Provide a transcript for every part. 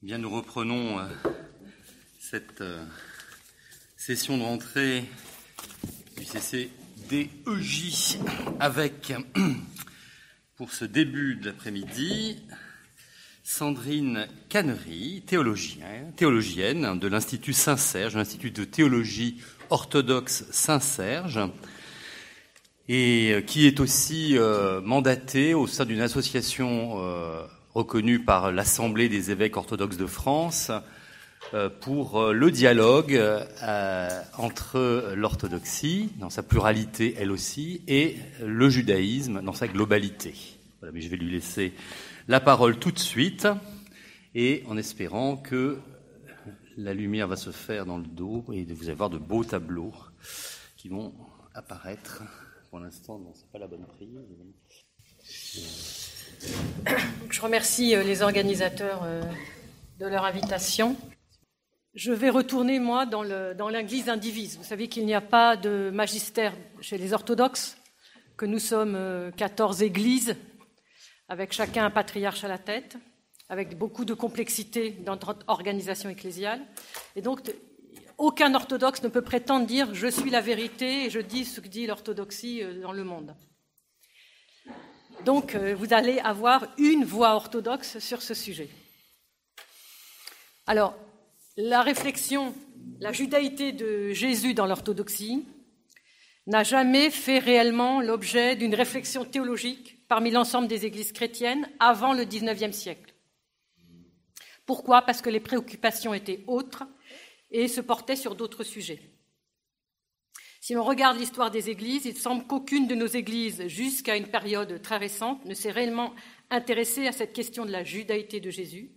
Bien, nous reprenons cette session de rentrée du CCDEJ avec, pour ce début de l'après-midi, Sandrine Cannery, théologienne de l'Institut Saint-Serge, l'Institut de théologie orthodoxe Saint-Serge, et qui est aussi mandatée au sein d'une association reconnue par l'Assemblée des évêques orthodoxes de France pour le dialogue entre l'orthodoxie, dans sa pluralité elle aussi, et le judaïsme dans sa globalité. Voilà, mais je vais lui laisser la parole tout de suite, et en espérant que la lumière va se faire dans le dos, et vous allez voir de beaux tableaux qui vont apparaître. Pour l'instant, non, c'est pas la bonne prise. Je remercie les organisateurs de leur invitation. Je vais retourner, moi, dans l'Église indivise. Vous savez qu'il n'y a pas de magistère chez les orthodoxes, que nous sommes 14 églises, avec chacun un patriarche à la tête, avec beaucoup de complexité dans notre organisation ecclésiale. Et donc, aucun orthodoxe ne peut prétendre dire « je suis la vérité et je dis ce que dit l'orthodoxie dans le monde ». Donc, vous allez avoir une voix orthodoxe sur ce sujet. Alors, la réflexion, la judaïté de Jésus dans l'orthodoxie n'a jamais fait réellement l'objet d'une réflexion théologique parmi l'ensemble des églises chrétiennes avant le XIXe siècle. Pourquoi ? Parce que les préoccupations étaient autres et se portaient sur d'autres sujets. Si l'on regarde l'histoire des églises, il semble qu'aucune de nos églises, jusqu'à une période très récente, ne s'est réellement intéressée à cette question de la judaïté de Jésus,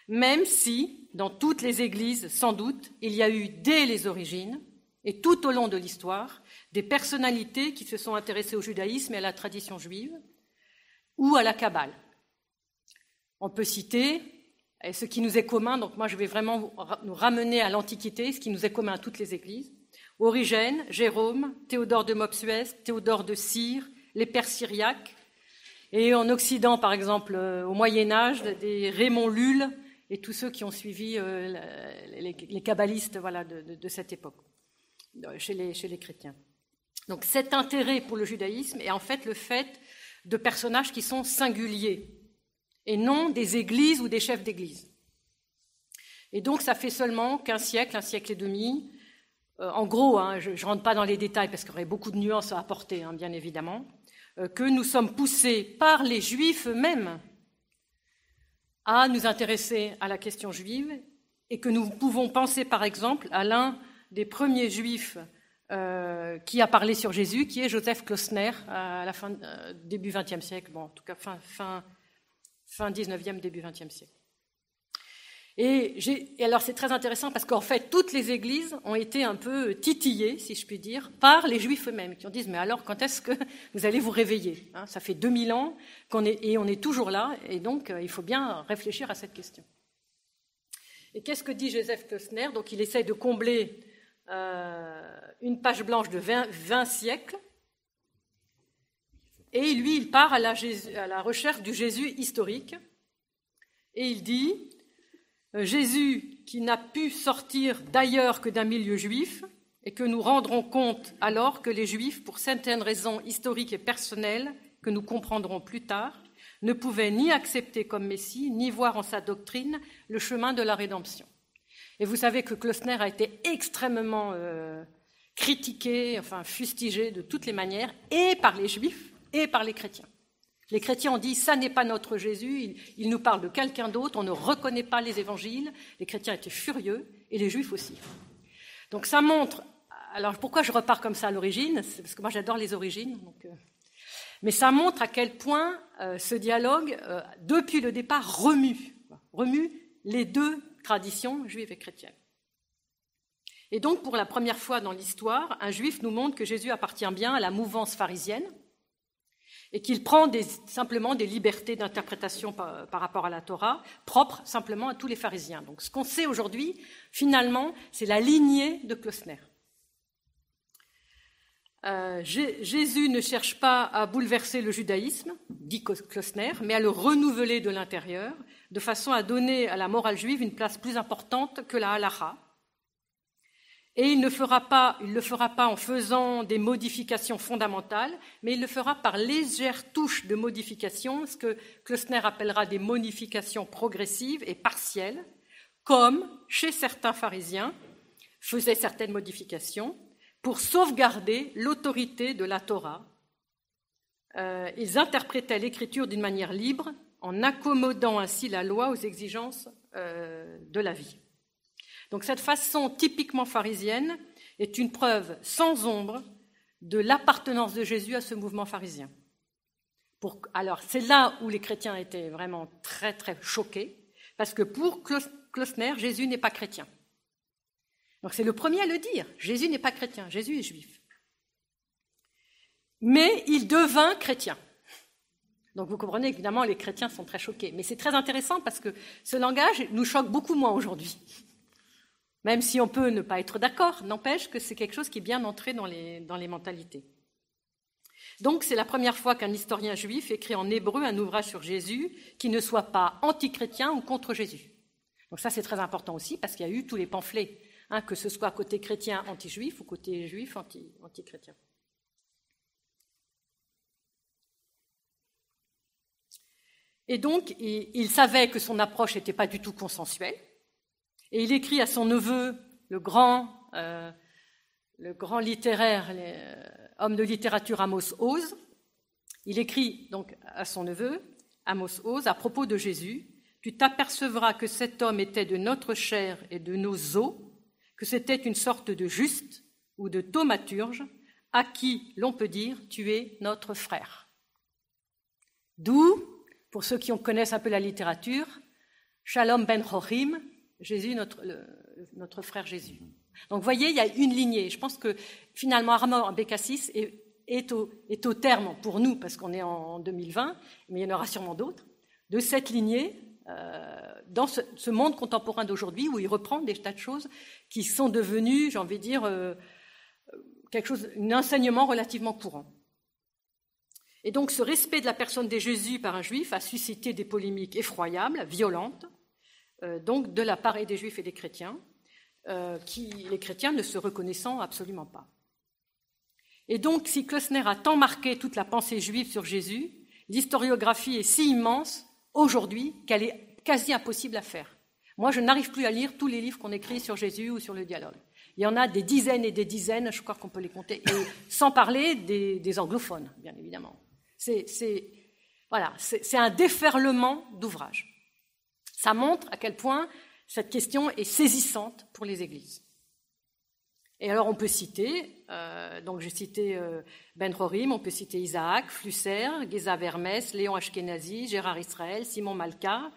même si, dans toutes les églises, sans doute, il y a eu dès les origines, et tout au long de l'histoire, des personnalités qui se sont intéressées au judaïsme et à la tradition juive, ou à la Kabbale. On peut citer ce qui nous est commun, donc moi je vais vraiment nous ramener à l'Antiquité, ce qui nous est commun à toutes les églises. Origène, Jérôme, Théodore de Mopsuès, Théodore de Cire, les pères syriaques, et en Occident, par exemple, au Moyen-Âge, des Raymond Lulle et tous ceux qui ont suivi les kabbalistes de cette époque, chez les chrétiens. Donc cet intérêt pour le judaïsme est en fait le fait de personnages qui sont singuliers, et non des églises ou des chefs d'église. Et donc ça fait seulement un siècle et demi. En gros, je ne rentre pas dans les détails parce qu'il y aurait beaucoup de nuances à apporter, bien évidemment, que nous sommes poussés par les Juifs eux-mêmes à nous intéresser à la question juive et que nous pouvons penser, par exemple, à l'un des premiers Juifs qui a parlé sur Jésus, qui est Joseph Klausner, à la fin début XXe siècle, en tout cas fin XIXe, début XXe siècle. Et alors c'est très intéressant parce qu'en fait toutes les églises ont été un peu titillées, si je puis dire, par les Juifs eux-mêmes qui ont dit mais alors quand est-ce que vous allez vous réveiller ? Ça fait 2000 ans on est toujours là et donc il faut bien réfléchir à cette question. Et qu'est-ce que dit Joseph Klausner ? Donc il essaie de combler une page blanche de 20 siècles et lui il part à la recherche du Jésus historique et il dit Jésus qui n'a pu sortir d'ailleurs que d'un milieu juif et que nous rendrons compte alors que les Juifs, pour certaines raisons historiques et personnelles que nous comprendrons plus tard, ne pouvaient ni accepter comme Messie, ni voir en sa doctrine le chemin de la rédemption. Et vous savez que Klausner a été extrêmement critiqué, fustigé de toutes les manières, et par les Juifs et par les chrétiens. Les chrétiens ont dit « ça n'est pas notre Jésus, il nous parle de quelqu'un d'autre, on ne reconnaît pas les évangiles ». Les chrétiens étaient furieux, et les juifs aussi. Donc ça montre... Alors pourquoi je repars comme ça à l'origine ? C'est parce que moi j'adore les origines. Mais ça montre à quel point ce dialogue, depuis le départ, remue les deux traditions juives et chrétiennes. Et donc pour la première fois dans l'histoire, un juif nous montre que Jésus appartient bien à la mouvance pharisienne, et qu'il prend simplement des libertés d'interprétation par rapport à la Torah, propres simplement à tous les pharisiens. Donc ce qu'on sait aujourd'hui, finalement, c'est la lignée de Klausner. Jésus ne cherche pas à bouleverser le judaïsme, dit Klossner, mais à le renouveler de l'intérieur, de façon à donner à la morale juive une place plus importante que la halacha. Et il ne le fera pas en faisant des modifications fondamentales, mais il le fera par légères touches de modification, ce que Klossner appellera des modifications progressives et partielles, comme chez certains pharisiens faisaient certaines modifications pour sauvegarder l'autorité de la Torah. Ils interprétaient l'Écriture d'une manière libre, en accommodant ainsi la loi aux exigences de la vie. Donc cette façon typiquement pharisienne est une preuve sans ombre de l'appartenance de Jésus à ce mouvement pharisien. Alors c'est là où les chrétiens étaient vraiment très très choqués, parce que pour Klossner, Jésus n'est pas chrétien. Donc c'est le premier à le dire, Jésus n'est pas chrétien, Jésus est juif. Mais il devint chrétien. Donc vous comprenez, évidemment, les chrétiens sont très choqués. Mais c'est très intéressant parce que ce langage nous choque beaucoup moins aujourd'hui. Même si on peut ne pas être d'accord, n'empêche que c'est quelque chose qui est bien entré dans les mentalités. Donc c'est la première fois qu'un historien juif écrit en hébreu un ouvrage sur Jésus qui ne soit pas anti-chrétien ou contre Jésus. Donc ça c'est très important aussi parce qu'il y a eu tous les pamphlets, que ce soit côté chrétien anti-juif ou côté juif anti-chrétien. Et donc, il savait que son approche n'était pas du tout consensuelle. Et il écrit à son neveu, le grand littéraire, homme de littérature Amos Oz. Il écrit donc à son neveu, Amos Oz, à propos de Jésus, « Tu t'apercevras que cet homme était de notre chair et de nos os, que c'était une sorte de juste ou de thaumaturge, à qui l'on peut dire « Tu es notre frère ». D'où, pour ceux qui connaissent un peu la littérature, Shalom ben Chorim, Jésus, notre frère Jésus. Donc vous voyez, il y a une lignée. Je pense que finalement Armand Bécassis est au terme pour nous, parce qu'on est en 2020, mais il y en aura sûrement d'autres, de cette lignée dans ce monde contemporain d'aujourd'hui où il reprend des tas de choses qui sont devenues, j'ai envie de dire, un enseignement relativement courant. Et donc ce respect de la personne de Jésus par un juif a suscité des polémiques effroyables, violentes, donc de la part des juifs et des chrétiens, les chrétiens ne se reconnaissant absolument pas. Et donc si Klossner a tant marqué toute la pensée juive sur Jésus, l'historiographie est si immense aujourd'hui qu'elle est quasi impossible à faire. Moi, je n'arrive plus à lire tous les livres qu'on écrit sur Jésus ou sur le dialogue. Il y en a des dizaines et des dizaines, je crois qu'on peut les compter, et sans parler des anglophones, bien évidemment. C'est un déferlement d'ouvrages. Ça montre à quel point cette question est saisissante pour les églises. Et alors on peut citer, donc j'ai cité Ben Chorim, on peut citer Isaac, Flusser, Geza Vermès, Léon Ashkenazi, Gérard Israël, Simon Malka,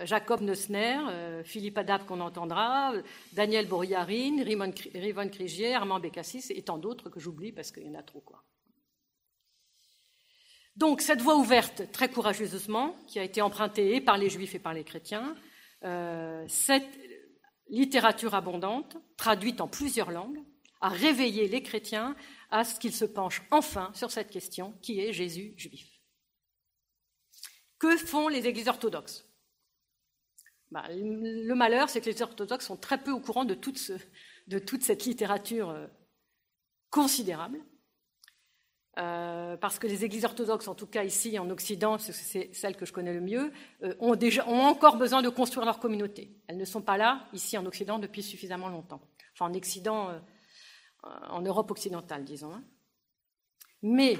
Jacob Neusner, Philippe Adab qu'on entendra, Daniel Bourriarine, Rivon Krigier, Armand Bécassis et tant d'autres que j'oublie parce qu'il y en a trop, quoi. Donc cette voie ouverte, très courageusement, qui a été empruntée par les juifs et par les chrétiens, cette littérature abondante, traduite en plusieurs langues, a réveillé les chrétiens à ce qu'ils se penchent enfin sur cette question, qui est Jésus juif. Que font les églises orthodoxes ? Le malheur, c'est que les orthodoxes sont très peu au courant de toute cette littérature considérable, parce que les églises orthodoxes, en tout cas ici en Occident, c'est celle que je connais le mieux, ont encore besoin de construire leur communauté. Elles ne sont pas là, ici en Occident, depuis suffisamment longtemps. Enfin, en Europe occidentale, disons. Mais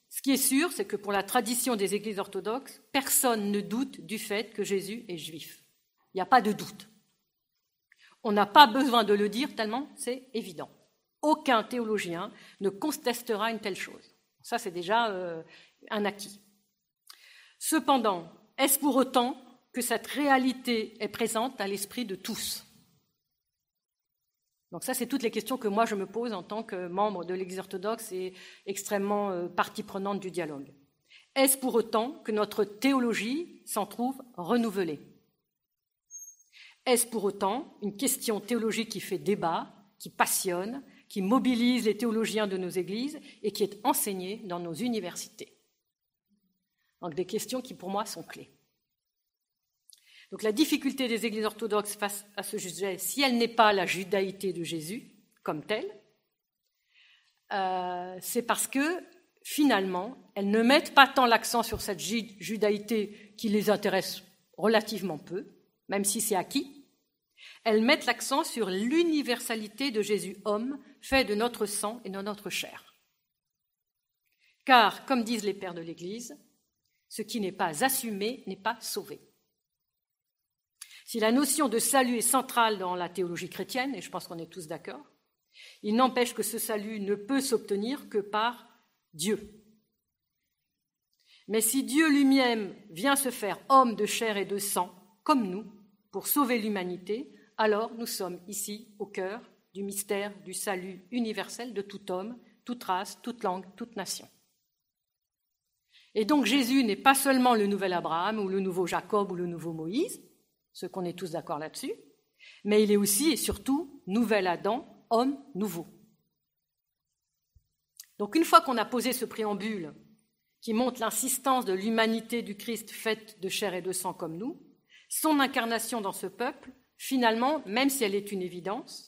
ce qui est sûr, c'est que pour la tradition des églises orthodoxes, personne ne doute du fait que Jésus est juif. Il n'y a pas de doute. On n'a pas besoin de le dire tellement c'est évident. Aucun théologien ne contestera une telle chose. Ça, c'est déjà un acquis. Cependant, est-ce pour autant que cette réalité est présente à l'esprit de tous ? Donc ça, c'est toutes les questions que moi je me pose en tant que membre de l'Église orthodoxe et extrêmement partie prenante du dialogue. Est-ce pour autant que notre théologie s'en trouve renouvelée ? Est-ce pour autant une question théologique qui fait débat, qui passionne, qui mobilise les théologiens de nos églises et qui est enseigné dans nos universités. Donc des questions qui, pour moi, sont clés. Donc la difficulté des églises orthodoxes face à ce sujet, si elle n'est pas la judaïté de Jésus comme telle, c'est parce que, finalement, elles ne mettent pas tant l'accent sur cette judaïté qui les intéresse relativement peu, même si c'est acquis. Elles mettent l'accent sur l'universalité de Jésus homme, fait de notre sang et de notre chair. Car, comme disent les pères de l'Église, ce qui n'est pas assumé n'est pas sauvé. Si la notion de salut est centrale dans la théologie chrétienne, et je pense qu'on est tous d'accord, il n'empêche que ce salut ne peut s'obtenir que par Dieu. Mais si Dieu lui-même vient se faire homme de chair et de sang, comme nous, pour sauver l'humanité, alors nous sommes ici au cœur du mystère du salut universel de tout homme, toute race, toute langue, toute nation. Et donc Jésus n'est pas seulement le nouvel Abraham ou le nouveau Jacob ou le nouveau Moïse, ceux qu'on est tous d'accord là-dessus, mais il est aussi et surtout nouvel Adam, homme nouveau. Donc une fois qu'on a posé ce préambule qui montre l'insistance de l'humanité du Christ faite de chair et de sang comme nous, son incarnation dans ce peuple, finalement, même si elle est une évidence,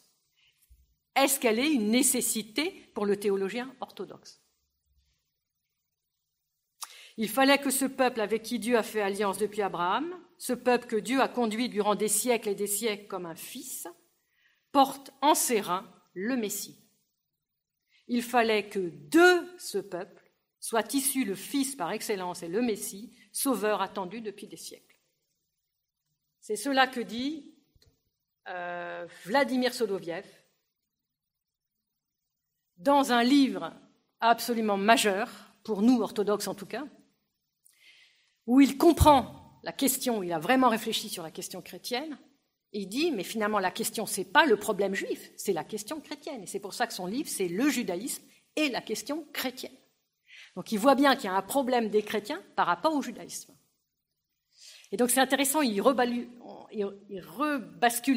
est-ce qu'elle est une nécessité pour le théologien orthodoxe ? Il fallait que ce peuple avec qui Dieu a fait alliance depuis Abraham, ce peuple que Dieu a conduit durant des siècles et des siècles comme un fils, porte en ses reins le Messie. Il fallait que de ce peuple soit issu le Fils par excellence et le Messie, sauveur attendu depuis des siècles. C'est cela que dit Vladimir Soloviev dans un livre absolument majeur, pour nous orthodoxes en tout cas, où il comprend la question, il a vraiment réfléchi sur la question chrétienne, et il dit, mais finalement la question, ce n'est pas le problème juif, c'est la question chrétienne. Et c'est pour ça que son livre, c'est le judaïsme et la question chrétienne. Donc il voit bien qu'il y a un problème des chrétiens par rapport au judaïsme. Et donc c'est intéressant, il rebascule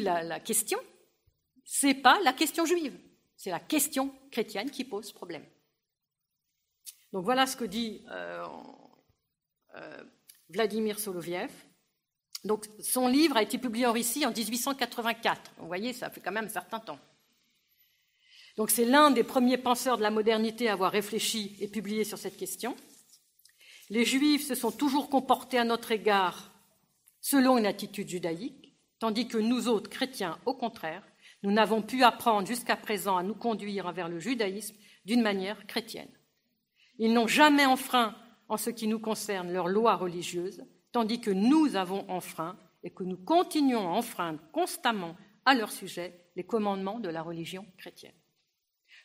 la question. Ce n'est pas la question juive, c'est la question chrétienne qui pose problème. Donc voilà ce que dit Vladimir Soloviev. Donc son livre a été publié en Russie en 1884. Vous voyez, ça fait quand même un certain temps. Donc c'est l'un des premiers penseurs de la modernité à avoir réfléchi et publié sur cette question. Les Juifs se sont toujours comportés à notre égard selon une attitude judaïque, tandis que nous autres, chrétiens, au contraire, nous n'avons pu apprendre jusqu'à présent à nous conduire vers le judaïsme d'une manière chrétienne. Ils n'ont jamais enfreint, en ce qui nous concerne, leurs lois religieuses, tandis que nous avons enfreint et que nous continuons à enfreindre constamment à leur sujet les commandements de la religion chrétienne.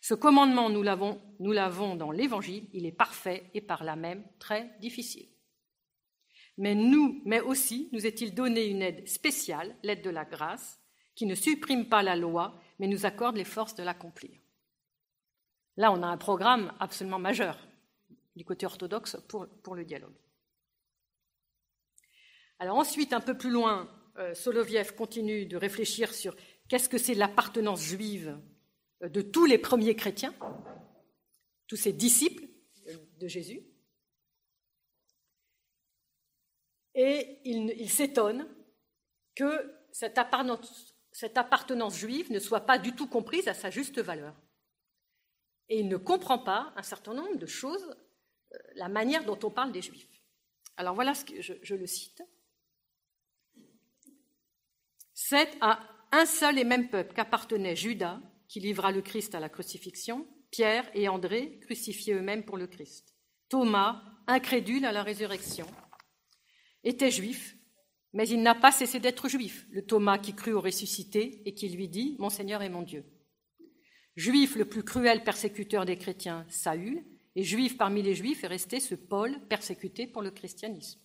Ce commandement, nous l'avons dans l'Évangile, il est parfait et par là même très difficile. Mais aussi, nous est-il donné une aide spéciale, l'aide de la grâce, qui ne supprime pas la loi, mais nous accorde les forces de l'accomplir. Là, on a un programme absolument majeur du côté orthodoxe pour le dialogue. Alors ensuite, un peu plus loin, Soloviev continue de réfléchir sur qu'est-ce que c'est l'appartenance juive de tous les premiers chrétiens, tous ces disciples de Jésus. Et il s'étonne que cette appartenance juive ne soit pas du tout comprise à sa juste valeur. Et il ne comprend pas un certain nombre de choses, la manière dont on parle des Juifs. Alors voilà ce que je le cite. C'est à un seul et même peuple qu'appartenait Judas, qui livra le Christ à la crucifixion, Pierre et André, crucifiés eux-mêmes pour le Christ. Thomas, incrédule à la résurrection, était juif, mais il n'a pas cessé d'être juif, le Thomas qui crut au ressuscité et qui lui dit « Mon Seigneur et mon Dieu ». Juif, le plus cruel persécuteur des chrétiens, Saül, et juif parmi les juifs est resté ce Paul, persécuté pour le christianisme,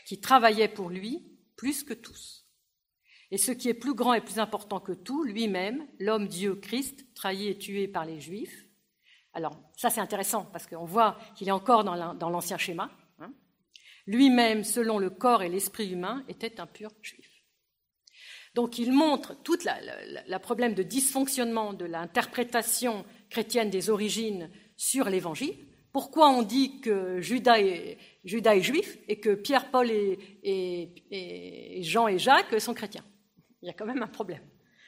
qui travaillait pour lui plus que tous. Et ce qui est plus grand et plus important que tout, lui-même, l'homme Dieu Christ, trahi et tué par les Juifs. Alors, ça c'est intéressant, parce qu'on voit qu'il est encore dans l'ancien schéma. Lui-même, selon le corps et l'esprit humain, était un pur Juif. Donc il montre tout le problème de dysfonctionnement de l'interprétation chrétienne des origines sur l'Évangile. Pourquoi on dit que Judas est juif et que Pierre, Paul et Jean et Jacques sont chrétiens? Il y a quand même un problème.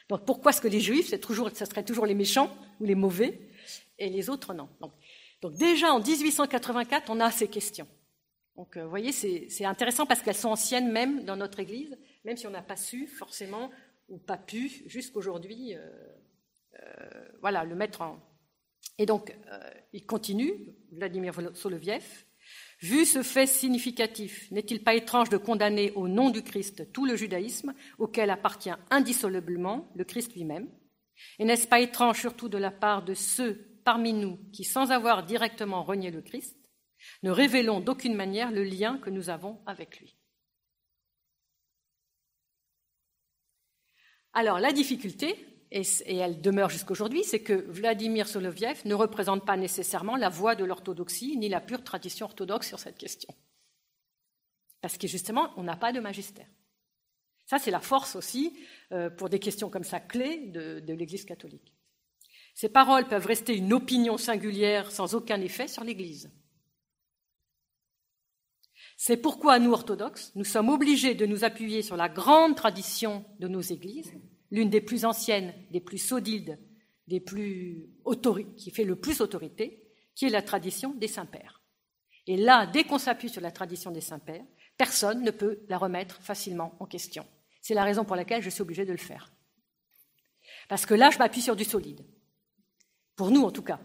Donc pourquoi est-ce que les juifs, ça serait toujours les méchants ou les mauvais et les autres non? Donc déjà en 1884, on a ces questions. Donc vous voyez, c'est intéressant parce qu'elles sont anciennes même dans notre Église, même si on n'a pas su forcément ou pas pu jusqu'aujourd'hui le mettre en... Et donc, il continue, Vladimir Soloviev, « Vu ce fait significatif, n'est-il pas étrange de condamner au nom du Christ tout le judaïsme auquel appartient indissolublement le Christ lui-même? Et n'est-ce pas étrange surtout de la part de ceux parmi nous qui, sans avoir directement renié le Christ, ne révélons d'aucune manière le lien que nous avons avec lui ?» Alors, la difficulté, et elle demeure jusqu'aujourd'hui, c'est que Vladimir Soloviev ne représente pas nécessairement la voie de l'orthodoxie ni la pure tradition orthodoxe sur cette question. Parce que justement, on n'a pas de magistère. Ça, c'est la force aussi pour des questions comme ça clés de l'Église catholique. Ces paroles peuvent rester une opinion singulière sans aucun effet sur l'Église. C'est pourquoi nous, orthodoxes, nous sommes obligés de nous appuyer sur la grande tradition de nos églises, l'une des plus anciennes, des plus solides, qui fait le plus autorité, qui est la tradition des saints-pères. Et là, dès qu'on s'appuie sur la tradition des saints-pères, personne ne peut la remettre facilement en question. C'est la raison pour laquelle je suis obligée de le faire. Parce que là, je m'appuie sur du solide. Pour nous, en tout cas.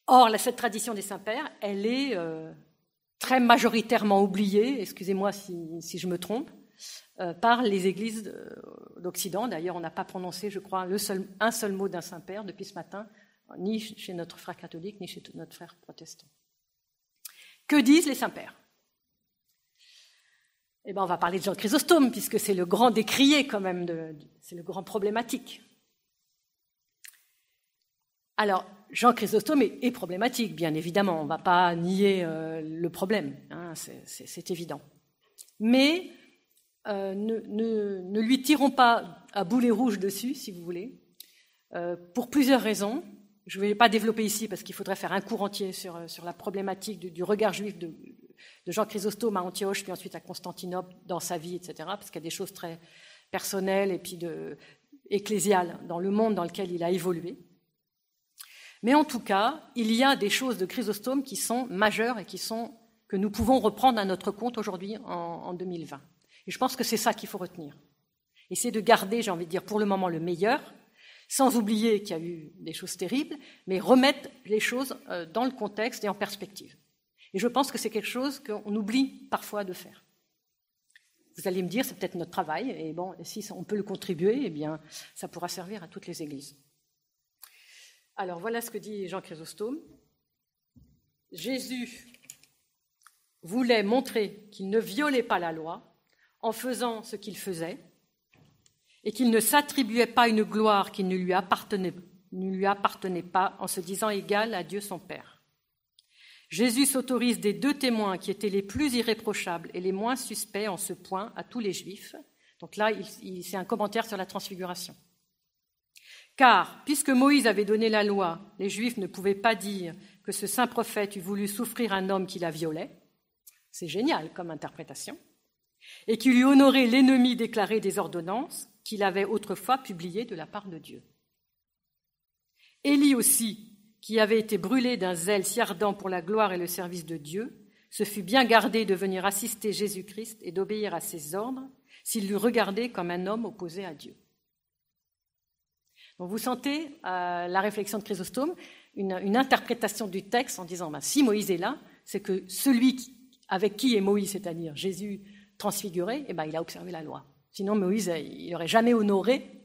Or, cette tradition des saints-pères, elle est très majoritairement oubliée, excusez-moi si je me trompe, par les églises d'Occident. D'ailleurs, on n'a pas prononcé, je crois, un seul mot d'un Saint-Père depuis ce matin, ni chez notre frère catholique, ni chez notre frère protestant. Que disent les Saints-Pères? Eh bien, on va parler de Jean Chrysostome, puisque c'est le grand décrié quand même, c'est le grand problématique. Alors, Jean Chrysostome est problématique, bien évidemment, on ne va pas nier le problème, hein, c'est évident. Mais ne lui tirons pas à boulet rouge dessus, si vous voulez, pour plusieurs raisons. Je ne vais pas développer ici parce qu'il faudrait faire un cours entier sur la problématique du regard juif de Jean Chrysostome à Antioche, puis ensuite à Constantinople, dans sa vie, etc., parce qu'il y a des choses très personnelles et puis ecclésiales dans le monde dans lequel il a évolué. Mais en tout cas, il y a des choses de Chrysostome qui sont majeures et que nous pouvons reprendre à notre compte aujourd'hui en 2020. Et je pense que c'est ça qu'il faut retenir. Essayer de garder, j'ai envie de dire, pour le moment le meilleur, sans oublier qu'il y a eu des choses terribles, mais remettre les choses dans le contexte et en perspective. Et je pense que c'est quelque chose qu'on oublie parfois de faire. Vous allez me dire, c'est peut-être notre travail, et bon, si on peut le contribuer, eh bien, ça pourra servir à toutes les églises. Alors, voilà ce que dit Jean Chrysostome. Jésus voulait montrer qu'il ne violait pas la loi en faisant ce qu'il faisait et qu'il ne s'attribuait pas une gloire qui ne lui appartenait pas en se disant égal à Dieu son Père. Jésus s'autorise des deux témoins qui étaient les plus irréprochables et les moins suspects en ce point à tous les Juifs. Donc là, c'est un commentaire sur la transfiguration. Car, puisque Moïse avait donné la loi, les Juifs ne pouvaient pas dire que ce saint prophète eût voulu souffrir un homme qui la violait. C'est génial comme interprétation. Et qu'il eût honoré l'ennemi déclaré des ordonnances qu'il avait autrefois publiées de la part de Dieu. Élie aussi, qui avait été brûlé d'un zèle si ardent pour la gloire et le service de Dieu, se fut bien gardé de venir assister Jésus-Christ et d'obéir à ses ordres, s'il l'eût regardé comme un homme opposé à Dieu. Donc vous sentez la réflexion de Chrysostome, une interprétation du texte en disant si Moïse est là, c'est que celui avec qui est Moïse, c'est-à-dire Jésus transfiguré, il a observé la loi. Sinon Moïse, il n'aurait jamais honoré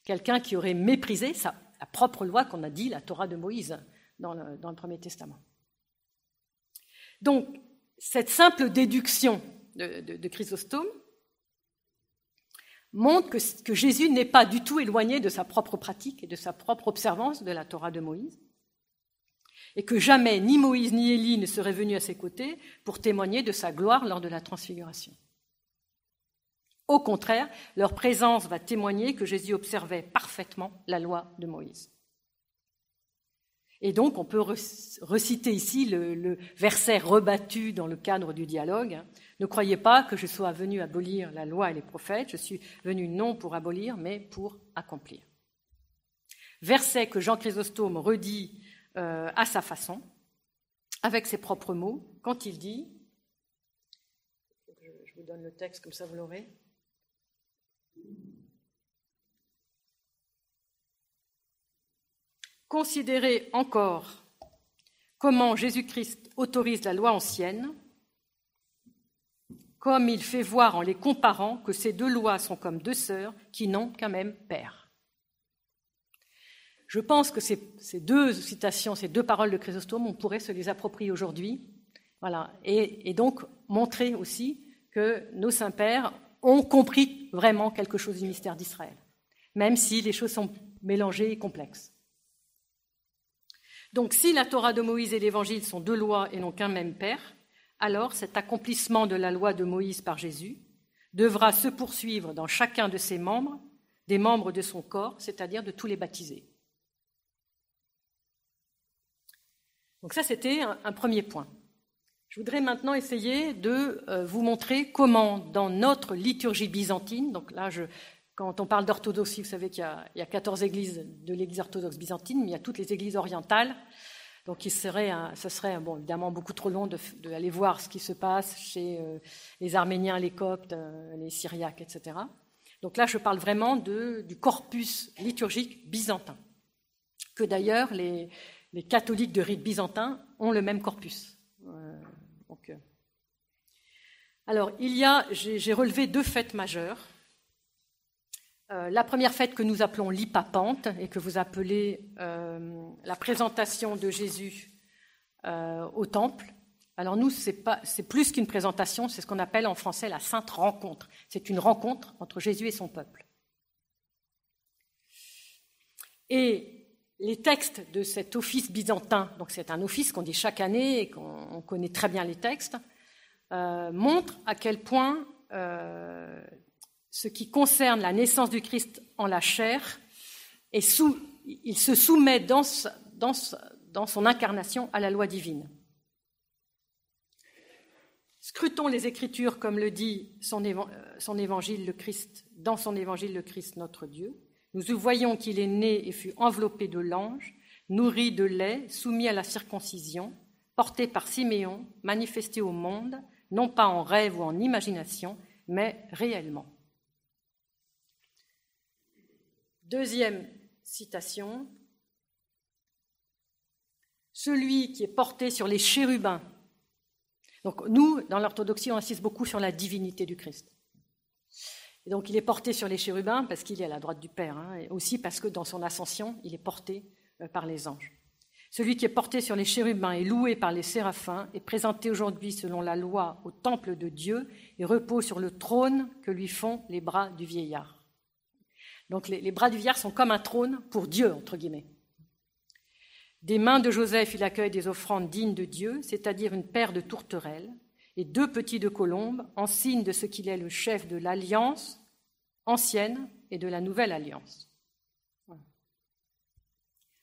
quelqu'un qui aurait méprisé la propre loi qu'on a dit, la Torah de Moïse, dans le Premier Testament. Donc, cette simple déduction de Chrysostome montre que Jésus n'est pas du tout éloigné de sa propre pratique et de sa propre observance de la Torah de Moïse, et que jamais ni Moïse ni Élie ne seraient venus à ses côtés pour témoigner de sa gloire lors de la transfiguration. Au contraire, leur présence va témoigner que Jésus observait parfaitement la loi de Moïse. Et donc, on peut reciter ici le verset rebattu dans le cadre du dialogue. Ne croyez pas que je sois venu abolir la loi et les prophètes, je suis venu non pour abolir, mais pour accomplir. Verset que Jean Chrysostome redit à sa façon, avec ses propres mots, quand il dit, je vous donne le texte comme ça vous l'aurez, considérez encore comment Jésus-Christ autorise la loi ancienne, comme il fait voir en les comparant que ces deux lois sont comme deux sœurs qui n'ont qu'un même père. Je pense que ces deux citations, ces deux paroles de Chrysostome, on pourrait se les approprier aujourd'hui, voilà, et donc montrer aussi que nos saints-pères ont compris vraiment quelque chose du mystère d'Israël, même si les choses sont mélangées et complexes. Donc, si la Torah de Moïse et l'Évangile sont deux lois et n'ont qu'un même père, alors cet accomplissement de la loi de Moïse par Jésus devra se poursuivre dans chacun de ses membres, des membres de son corps, c'est-à-dire de tous les baptisés. Donc ça, c'était un premier point. Je voudrais maintenant essayer de vous montrer comment, dans notre liturgie byzantine, donc là, quand on parle d'orthodoxie, vous savez qu'il y a 14 églises de l'église orthodoxe byzantine, mais il y a toutes les églises orientales. Donc ce serait évidemment beaucoup trop long d'aller voir ce qui se passe chez les Arméniens, les Coptes, les Syriaques, etc. Donc là, je parle vraiment du corpus liturgique byzantin, que d'ailleurs les catholiques de rite byzantin ont le même corpus. Alors, j'ai relevé deux fêtes majeures. La première fête que nous appelons l'Hypapante et que vous appelez la présentation de Jésus au temple. Alors nous, c'est plus qu'une présentation, c'est ce qu'on appelle en français la sainte rencontre. C'est une rencontre entre Jésus et son peuple. Et les textes de cet office byzantin, donc c'est un office qu'on dit chaque année et qu'on connaît très bien les textes, montrent à quel point ce qui concerne la naissance du Christ en la chair, il se soumet dans son incarnation à la loi divine. Scrutons les Écritures comme le dit son évangile, le Christ, dans son évangile, le Christ, notre Dieu. Nous voyons qu'il est né et fut enveloppé de l'ange, nourri de lait, soumis à la circoncision, porté par Siméon, manifesté au monde, non pas en rêve ou en imagination, mais réellement. Deuxième citation. Celui qui est porté sur les chérubins. Donc nous, dans l'orthodoxie, on insiste beaucoup sur la divinité du Christ. Et donc il est porté sur les chérubins parce qu'il est à la droite du Père, et aussi parce que dans son ascension, il est porté par les anges. Celui qui est porté sur les chérubins est loué par les séraphins, est présenté aujourd'hui selon la loi au temple de Dieu et repose sur le trône que lui font les bras du vieillard. Donc les bras du vieillard sont comme un trône pour Dieu, entre guillemets. Des mains de Joseph, il accueille des offrandes dignes de Dieu, c'est-à-dire une paire de tourterelles et 2 petits de colombes, en signe de ce qu'il est le chef de l'alliance ancienne et de la nouvelle alliance. Voilà.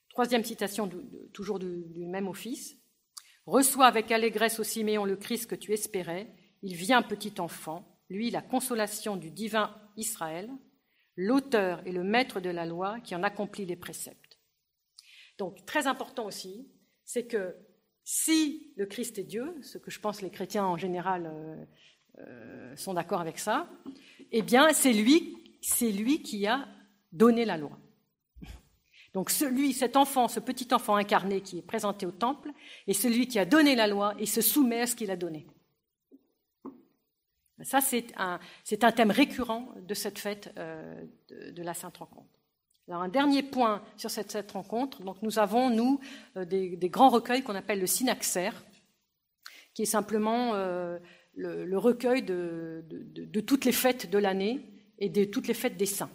Troisième citation, toujours du même office. « Reçois avec allégresse, ô Siméon, le Christ que tu espérais. Il vient petit enfant, lui la consolation du divin Israël, l'auteur et le maître de la loi qui en accomplit les préceptes. » Donc, très important aussi, c'est que si le Christ est Dieu, ce que je pense les chrétiens en général sont d'accord avec ça, eh bien, c'est lui qui a donné la loi. Donc, cet enfant, ce petit enfant incarné qui est présenté au temple, est celui qui a donné la loi et se soumet à ce qu'il a donné. Ça, c'est un thème récurrent de cette fête de la Sainte Rencontre. Alors, un dernier point sur cette rencontre. Donc, nous avons, des grands recueils qu'on appelle le synaxaire, qui est simplement le recueil de toutes les fêtes de l'année et de toutes les fêtes des saints.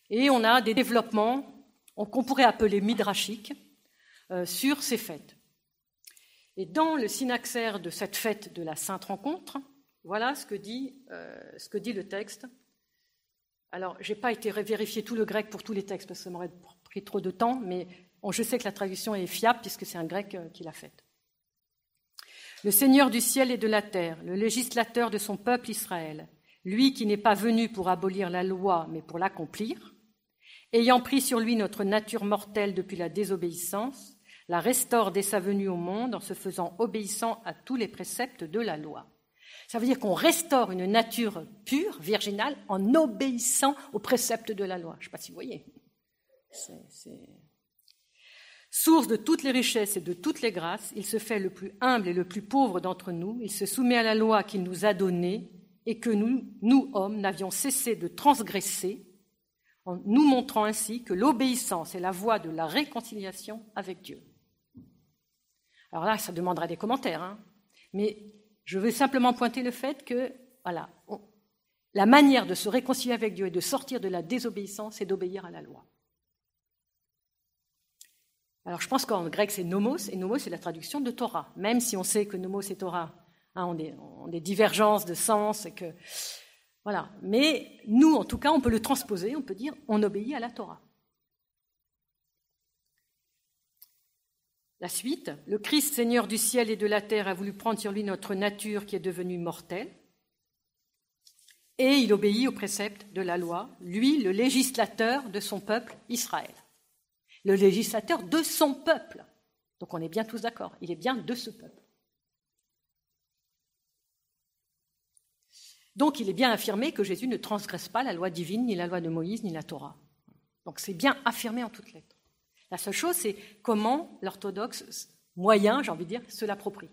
Et on a des développements qu'on pourrait appeler midrashiques sur ces fêtes. Et dans le synaxaire de cette fête de la Sainte Rencontre, voilà ce que dit le texte. Alors, je n'ai pas été vérifier tout le grec pour tous les textes, parce que ça m'aurait pris trop de temps, mais je sais que la traduction est fiable, puisque c'est un grec qui l'a faite. Le Seigneur du ciel et de la terre, le législateur de son peuple Israël, lui qui n'est pas venu pour abolir la loi, mais pour l'accomplir, ayant pris sur lui notre nature mortelle depuis la désobéissance, la restaure dès sa venue au monde en se faisant obéissant à tous les préceptes de la loi. Ça veut dire qu'on restaure une nature pure, virginale, en obéissant aux préceptes de la loi. Je ne sais pas si vous voyez. C'est... Source de toutes les richesses et de toutes les grâces, il se fait le plus humble et le plus pauvre d'entre nous. Il se soumet à la loi qu'il nous a donnée et que nous, hommes, n'avions cessé de transgresser, en nous montrant ainsi que l'obéissance est la voie de la réconciliation avec Dieu. Alors là, ça demandera des commentaires, mais je veux simplement pointer le fait que, voilà, la manière de se réconcilier avec Dieu et de sortir de la désobéissance, c'est d'obéir à la loi. Alors je pense qu'en grec c'est nomos, et nomos c'est la traduction de Torah, même si on sait que nomos et Torah ont des divergences de sens, et que, voilà. Mais nous, en tout cas, on peut le transposer, on peut dire on obéit à la Torah. La suite, le Christ, Seigneur du ciel et de la terre, a voulu prendre sur lui notre nature qui est devenue mortelle, et il obéit aux préceptes de la loi, lui, le législateur de son peuple Israël. Le législateur de son peuple. Donc on est bien tous d'accord, il est bien de ce peuple. Donc il est bien affirmé que Jésus ne transgresse pas la loi divine, ni la loi de Moïse, ni la Torah. Donc c'est bien affirmé en toutes lettres. La seule chose, c'est comment l'orthodoxe moyen, j'ai envie de dire, se l'approprie.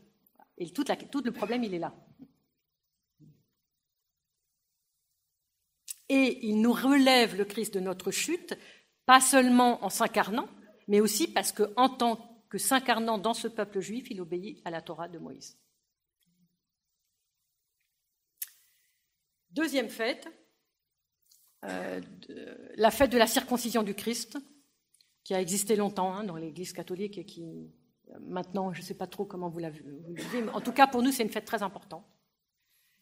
Et tout le problème, il est là. Et il nous relève le Christ de notre chute, pas seulement en s'incarnant, mais aussi parce qu'en tant que s'incarnant dans ce peuple juif, il obéit à la Torah de Moïse. Deuxième fête, la fête de la circoncision du Christ, qui a existé longtemps dans l'Église catholique et qui, maintenant, je ne sais pas trop comment vous la vivez, mais en tout cas pour nous c'est une fête très importante,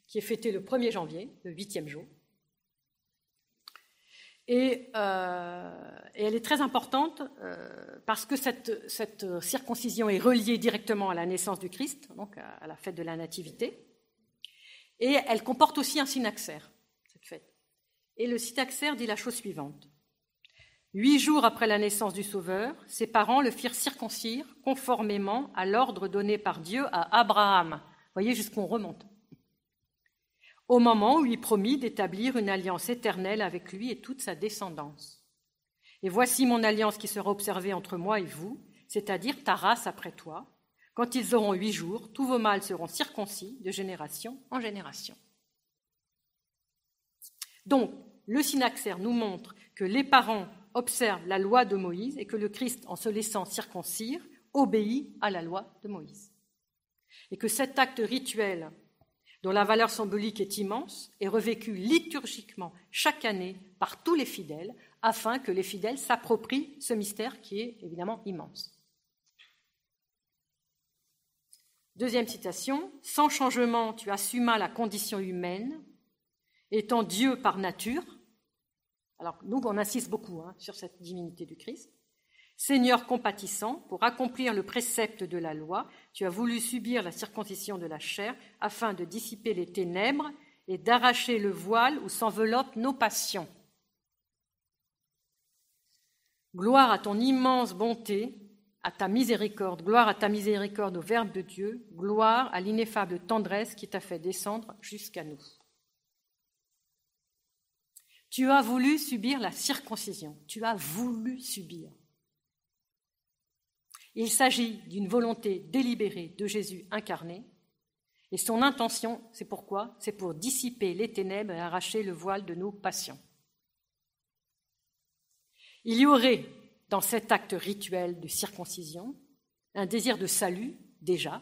qui est fêtée le 1er janvier, le 8e jour. Et elle est très importante parce que cette circoncision est reliée directement à la naissance du Christ, donc à la fête de la Nativité, et elle comporte aussi un synaxaire, cette fête. Et le synaxaire dit la chose suivante. 8 jours après la naissance du Sauveur, ses parents le firent circoncire conformément à l'ordre donné par Dieu à Abraham. Vous voyez jusqu'où on remonte. Au moment où il promit d'établir une alliance éternelle avec lui et toute sa descendance. Et voici mon alliance qui sera observée entre moi et vous, c'est-à-dire ta race après toi. Quand ils auront 8 jours, tous vos mâles seront circoncis de génération en génération. Donc, le synaxaire nous montre que les parents observent la loi de Moïse et que le Christ, en se laissant circoncire, obéit à la loi de Moïse. Et que cet acte rituel, dont la valeur symbolique est immense, est revécu liturgiquement chaque année par tous les fidèles, afin que les fidèles s'approprient ce mystère qui est évidemment immense. Deuxième citation, « Sans changement, tu assumas la condition humaine, étant Dieu par nature. » Alors nous, on insiste beaucoup sur cette divinité du Christ. « Seigneur compatissant, pour accomplir le précepte de la loi, tu as voulu subir la circoncision de la chair afin de dissiper les ténèbres et d'arracher le voile où s'enveloppent nos passions. Gloire à ton immense bonté, à ta miséricorde, gloire à ta miséricorde au Verbe de Dieu, gloire à l'ineffable tendresse qui t'a fait descendre jusqu'à nous. » Tu as voulu subir la circoncision, tu as voulu subir. Il s'agit d'une volonté délibérée de Jésus incarné, et son intention, c'est pourquoi ? C'est pour dissiper les ténèbres et arracher le voile de nos passions. Il y aurait, dans cet acte rituel de circoncision, un désir de salut, déjà,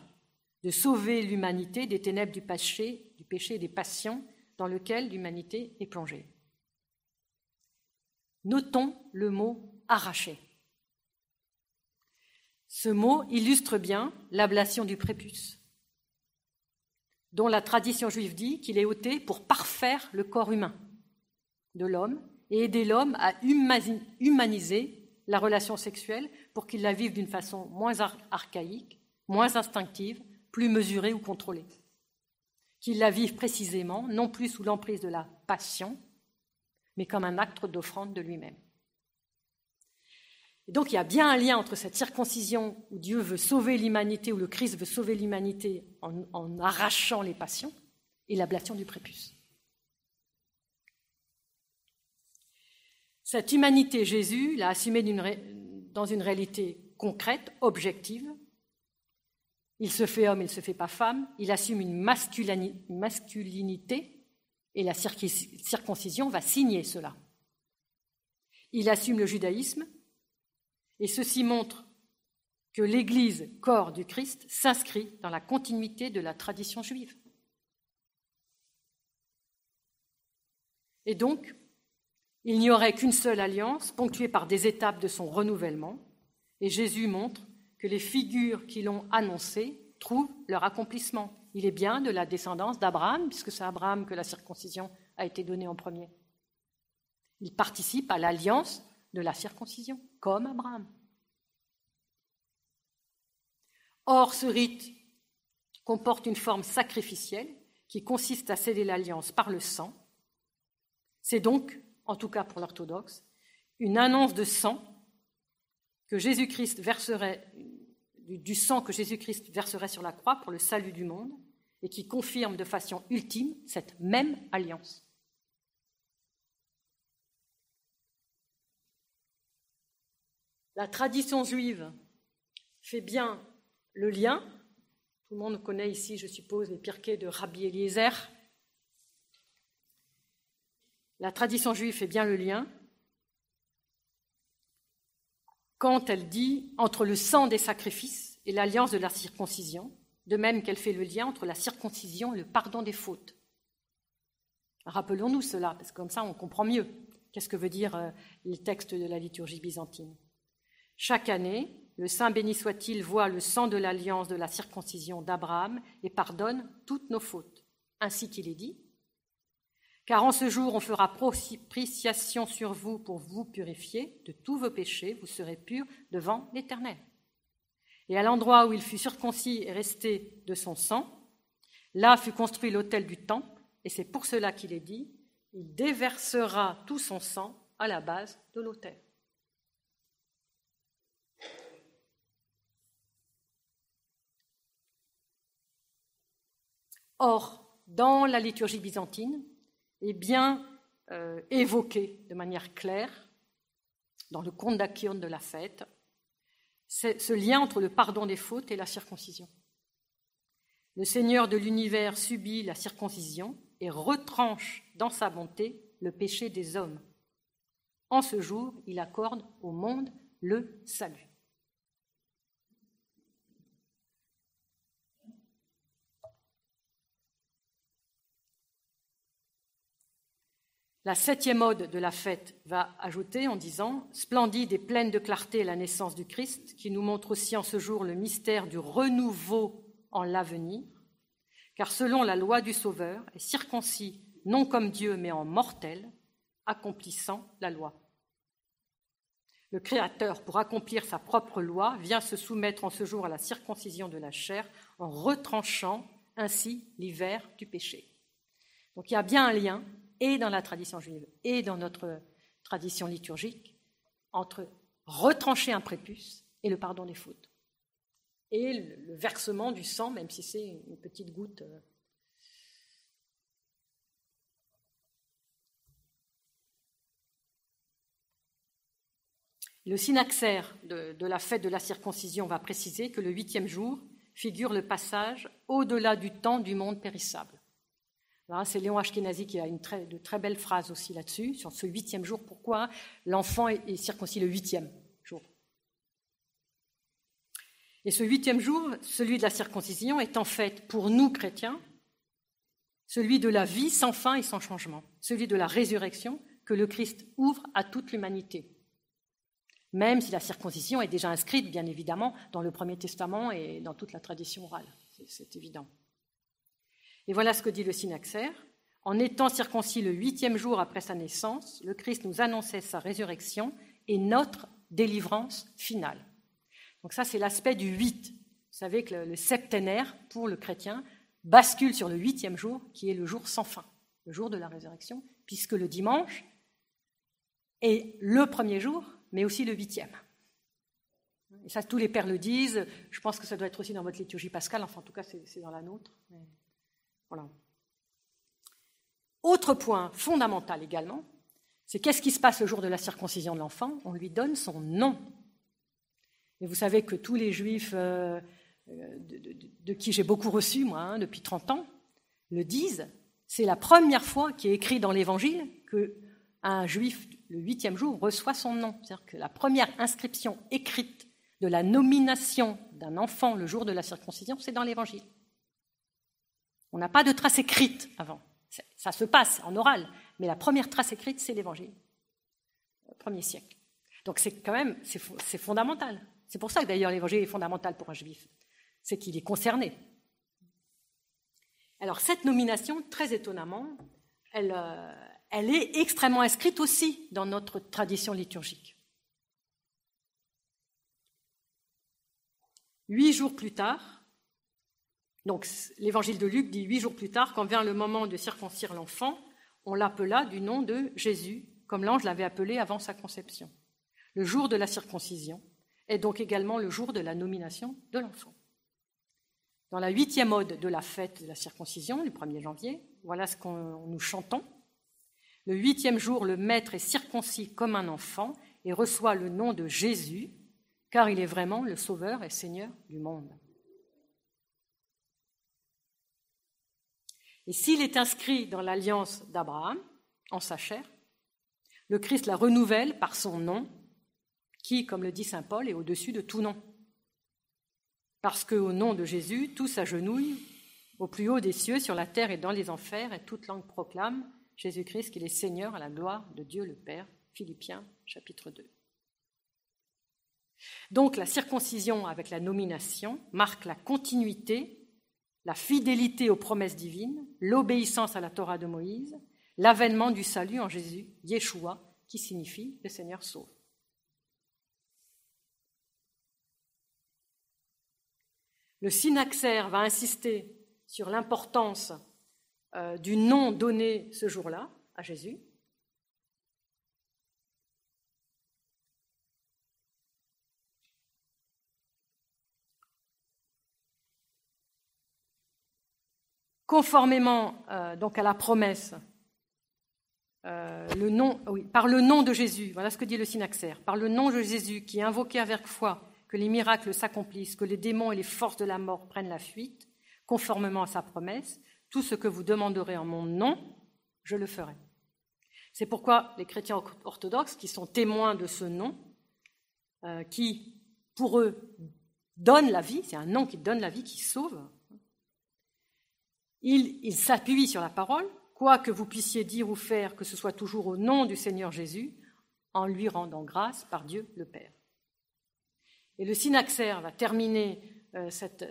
de sauver l'humanité des ténèbres du péché et des passions dans lesquelles l'humanité est plongée. Notons le mot « arracher ». Ce mot illustre bien l'ablation du prépuce. dont la tradition juive dit qu'il est ôté pour parfaire le corps humain de l'homme et aider l'homme à humaniser la relation sexuelle pour qu'il la vive d'une façon moins archaïque, moins instinctive, plus mesurée ou contrôlée. Qu'il la vive précisément, non plus sous l'emprise de la passion, mais comme un acte d'offrande de lui-même. Et donc il y a bien un lien entre cette circoncision où Dieu veut sauver l'humanité, où le Christ veut sauver l'humanité en arrachant les passions, et l'ablation du prépuce. Cette humanité, Jésus l'a assumée dans une réalité concrète, objective. Il se fait homme, il ne se fait pas femme, il assume une masculinité, et la circoncision va signer cela. Il assume le judaïsme, et ceci montre que l'Église, corps du Christ, s'inscrit dans la continuité de la tradition juive. Et donc, il n'y aurait qu'une seule alliance, ponctuée par des étapes de son renouvellement, et Jésus montre que les figures qui l'ont annoncé trouvent leur accomplissement. Il est bien de la descendance d'Abraham, puisque c'est à Abraham que la circoncision a été donnée en premier. Il participe à l'alliance de la circoncision, comme Abraham. Or, ce rite comporte une forme sacrificielle qui consiste à sceller l'alliance par le sang. C'est donc, en tout cas pour l'orthodoxe, une annonce de sang que Jésus-Christ verserait, du sang que Jésus-Christ verserait sur la croix pour le salut du monde et qui confirme de façon ultime cette même alliance. La tradition juive fait bien le lien. Tout le monde connaît ici, je suppose, les pirkei de Rabbi Eliezer. La tradition juive fait bien le lien quand elle dit entre le sang des sacrifices et l'alliance de la circoncision, de même qu'elle fait le lien entre la circoncision et le pardon des fautes. Rappelons-nous cela, parce que comme ça on comprend mieux qu'est-ce que veut dire le texte de la liturgie byzantine. Chaque année, le Saint béni soit-il voit le sang de l'alliance de la circoncision d'Abraham et pardonne toutes nos fautes. Ainsi qu'il est dit, car en ce jour on fera propitiation sur vous pour vous purifier de tous vos péchés, vous serez purs devant l'Éternel. Et à l'endroit où il fut circoncis et resté de son sang, là fut construit l'autel du temple, et c'est pour cela qu'il est dit, il déversera tout son sang à la base de l'autel. Or, dans la liturgie byzantine, est bien évoqué de manière claire, dans le conte d'Achion de la fête, c'est ce lien entre le pardon des fautes et la circoncision. Le Seigneur de l'univers subit la circoncision et retranche dans sa bonté le péché des hommes. En ce jour, il accorde au monde le salut. La 7e ode de la fête va ajouter en disant « Splendide et pleine de clarté la naissance du Christ, qui nous montre aussi en ce jour le mystère du renouveau en l'avenir, car selon la loi du Sauveur, est circoncis non comme Dieu, mais en mortel, accomplissant la loi. Le Créateur, pour accomplir sa propre loi, vient se soumettre en ce jour à la circoncision de la chair, en retranchant ainsi l'hiver du péché. » Donc il y a bien un lien et dans la tradition juive et dans notre tradition liturgique, entre retrancher un prépuce et le pardon des fautes. Et le versement du sang, même si c'est une petite goutte. Le synaxaire de la fête de la circoncision va préciser que le 8e jour figure le passage au-delà du temps du monde périssable. Là, c'est Léon Ashkenazi qui a de très belles phrases aussi là-dessus, sur ce 8e jour, pourquoi l'enfant est circoncis le 8e jour. Et ce 8e jour, celui de la circoncision, est en fait, pour nous chrétiens, celui de la vie sans fin et sans changement, celui de la résurrection que le Christ ouvre à toute l'humanité. Même si la circoncision est déjà inscrite, bien évidemment, dans le Premier Testament et dans toute la tradition orale, c'est évident. Et voilà ce que dit le synaxaire. En étant circoncis le 8e jour après sa naissance, le Christ nous annonçait sa résurrection et notre délivrance finale. Donc ça, c'est l'aspect du 8. Vous savez que le septénaire, pour le chrétien, bascule sur le 8e jour, qui est le jour sans fin, le jour de la résurrection, puisque le dimanche est le premier jour, mais aussi le 8e. Et ça, tous les pères le disent. Je pense que ça doit être aussi dans votre liturgie pascale. Enfin, en tout cas, c'est dans la nôtre. Mais voilà. Autre point fondamental également, c'est qu'est-ce qui se passe le jour de la circoncision de l'enfant? On lui donne son nom. Et vous savez que tous les juifs de qui j'ai beaucoup reçu, moi, depuis 30 ans, le disent. C'est la première fois qu'il est écrit dans l'Évangile qu'un juif, le 8e jour, reçoit son nom. C'est-à-dire que la première inscription écrite de la nomination d'un enfant le jour de la circoncision, c'est dans l'Évangile. On n'a pas de trace écrite avant. Ça se passe en oral, mais la première trace écrite, c'est l'Évangile, au 1er siècle. Donc c'est quand même, c'est fondamental. C'est pour ça que d'ailleurs l'Évangile est fondamental pour un juif, c'est qu'il est concerné. Alors cette nomination, très étonnamment, elle est extrêmement inscrite aussi dans notre tradition liturgique. 8 jours plus tard, donc l'évangile de Luc dit 8 jours plus tard, quand vient le moment de circoncire l'enfant, on l'appela du nom de Jésus, comme l'ange l'avait appelé avant sa conception. Le jour de la circoncision est donc également le jour de la nomination de l'enfant. Dans la 8e ode de la fête de la circoncision, du 1er janvier, voilà ce qu'on nous chantons. Le 8e jour, le maître est circoncis comme un enfant et reçoit le nom de Jésus, car il est vraiment le Sauveur et Seigneur du monde. Et s'il est inscrit dans l'alliance d'Abraham, en sa chair, le Christ la renouvelle par son nom, qui, comme le dit saint Paul, est au-dessus de tout nom. Parce qu'au nom de Jésus, tout s'agenouille au plus haut des cieux, sur la terre et dans les enfers, et toute langue proclame Jésus-Christ qu'il est Seigneur à la gloire de Dieu le Père. Philippiens, chapitre 2. Donc la circoncision avec la nomination marque la continuité, la fidélité aux promesses divines, l'obéissance à la Torah de Moïse, l'avènement du salut en Jésus, Yeshua, qui signifie le Seigneur sauve. Le synaxaire va insister sur l'importance du nom donné ce jour-là à Jésus. Conformément donc à la promesse, par le nom de Jésus, voilà ce que dit le synaxaire, par le nom de Jésus qui est invoqué avec foi, que les miracles s'accomplissent, que les démons et les forces de la mort prennent la fuite, conformément à sa promesse, tout ce que vous demanderez en mon nom, je le ferai. C'est pourquoi les chrétiens orthodoxes, qui sont témoins de ce nom, qui, pour eux, donne la vie, c'est un nom qui donne la vie, qui sauve, ils s'appuient sur la parole, quoi que vous puissiez dire ou faire, que ce soit toujours au nom du Seigneur Jésus, en lui rendant grâce par Dieu le Père. Et le synaxaire va terminer cette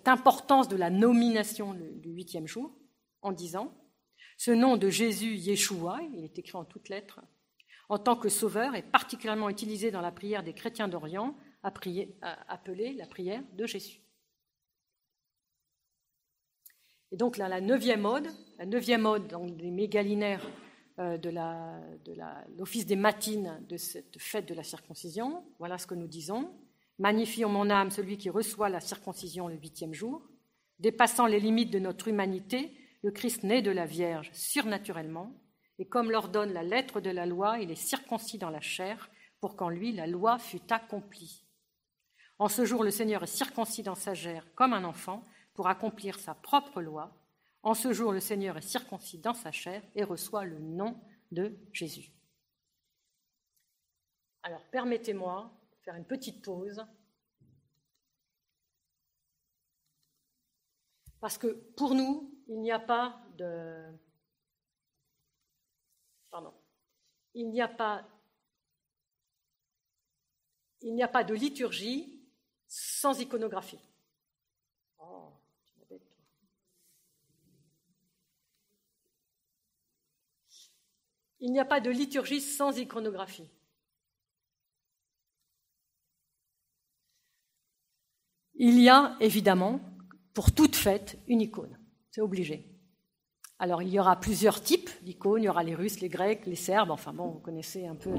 importance de la nomination du 8e jour en disant « Ce nom de Jésus, Yeshua, il est écrit en toutes lettres, en tant que sauveur est particulièrement utilisé dans la prière des chrétiens d'Orient, appelée la prière de Jésus. » Et donc là, la 9e ode donc des mégalinaires de l'office des matines de cette fête de la circoncision, voilà ce que nous disons. Magnifie en mon âme celui qui reçoit la circoncision le 8e jour. Dépassant les limites de notre humanité, le Christ naît de la Vierge surnaturellement, et comme l'ordonne la lettre de la loi, il est circoncis dans la chair, pour qu'en lui la loi fût accomplie. En ce jour, le Seigneur est circoncis dans sa chair comme un enfant, pour accomplir sa propre loi. En ce jour, le Seigneur est circoncis dans sa chair et reçoit le nom de Jésus. Alors, permettez-moi de faire une petite pause. Parce que pour nous, il n'y a pas de... Il n'y a pas de liturgie sans iconographie. Oh, tu m'embêtes, toi. Il n'y a pas de liturgie sans iconographie. Il y a évidemment, pour toute fête, une icône. C'est obligé. Alors, il y aura plusieurs types d'icônes. Il y aura les Russes, les Grecs, les Serbes. Enfin bon, vous connaissez un peu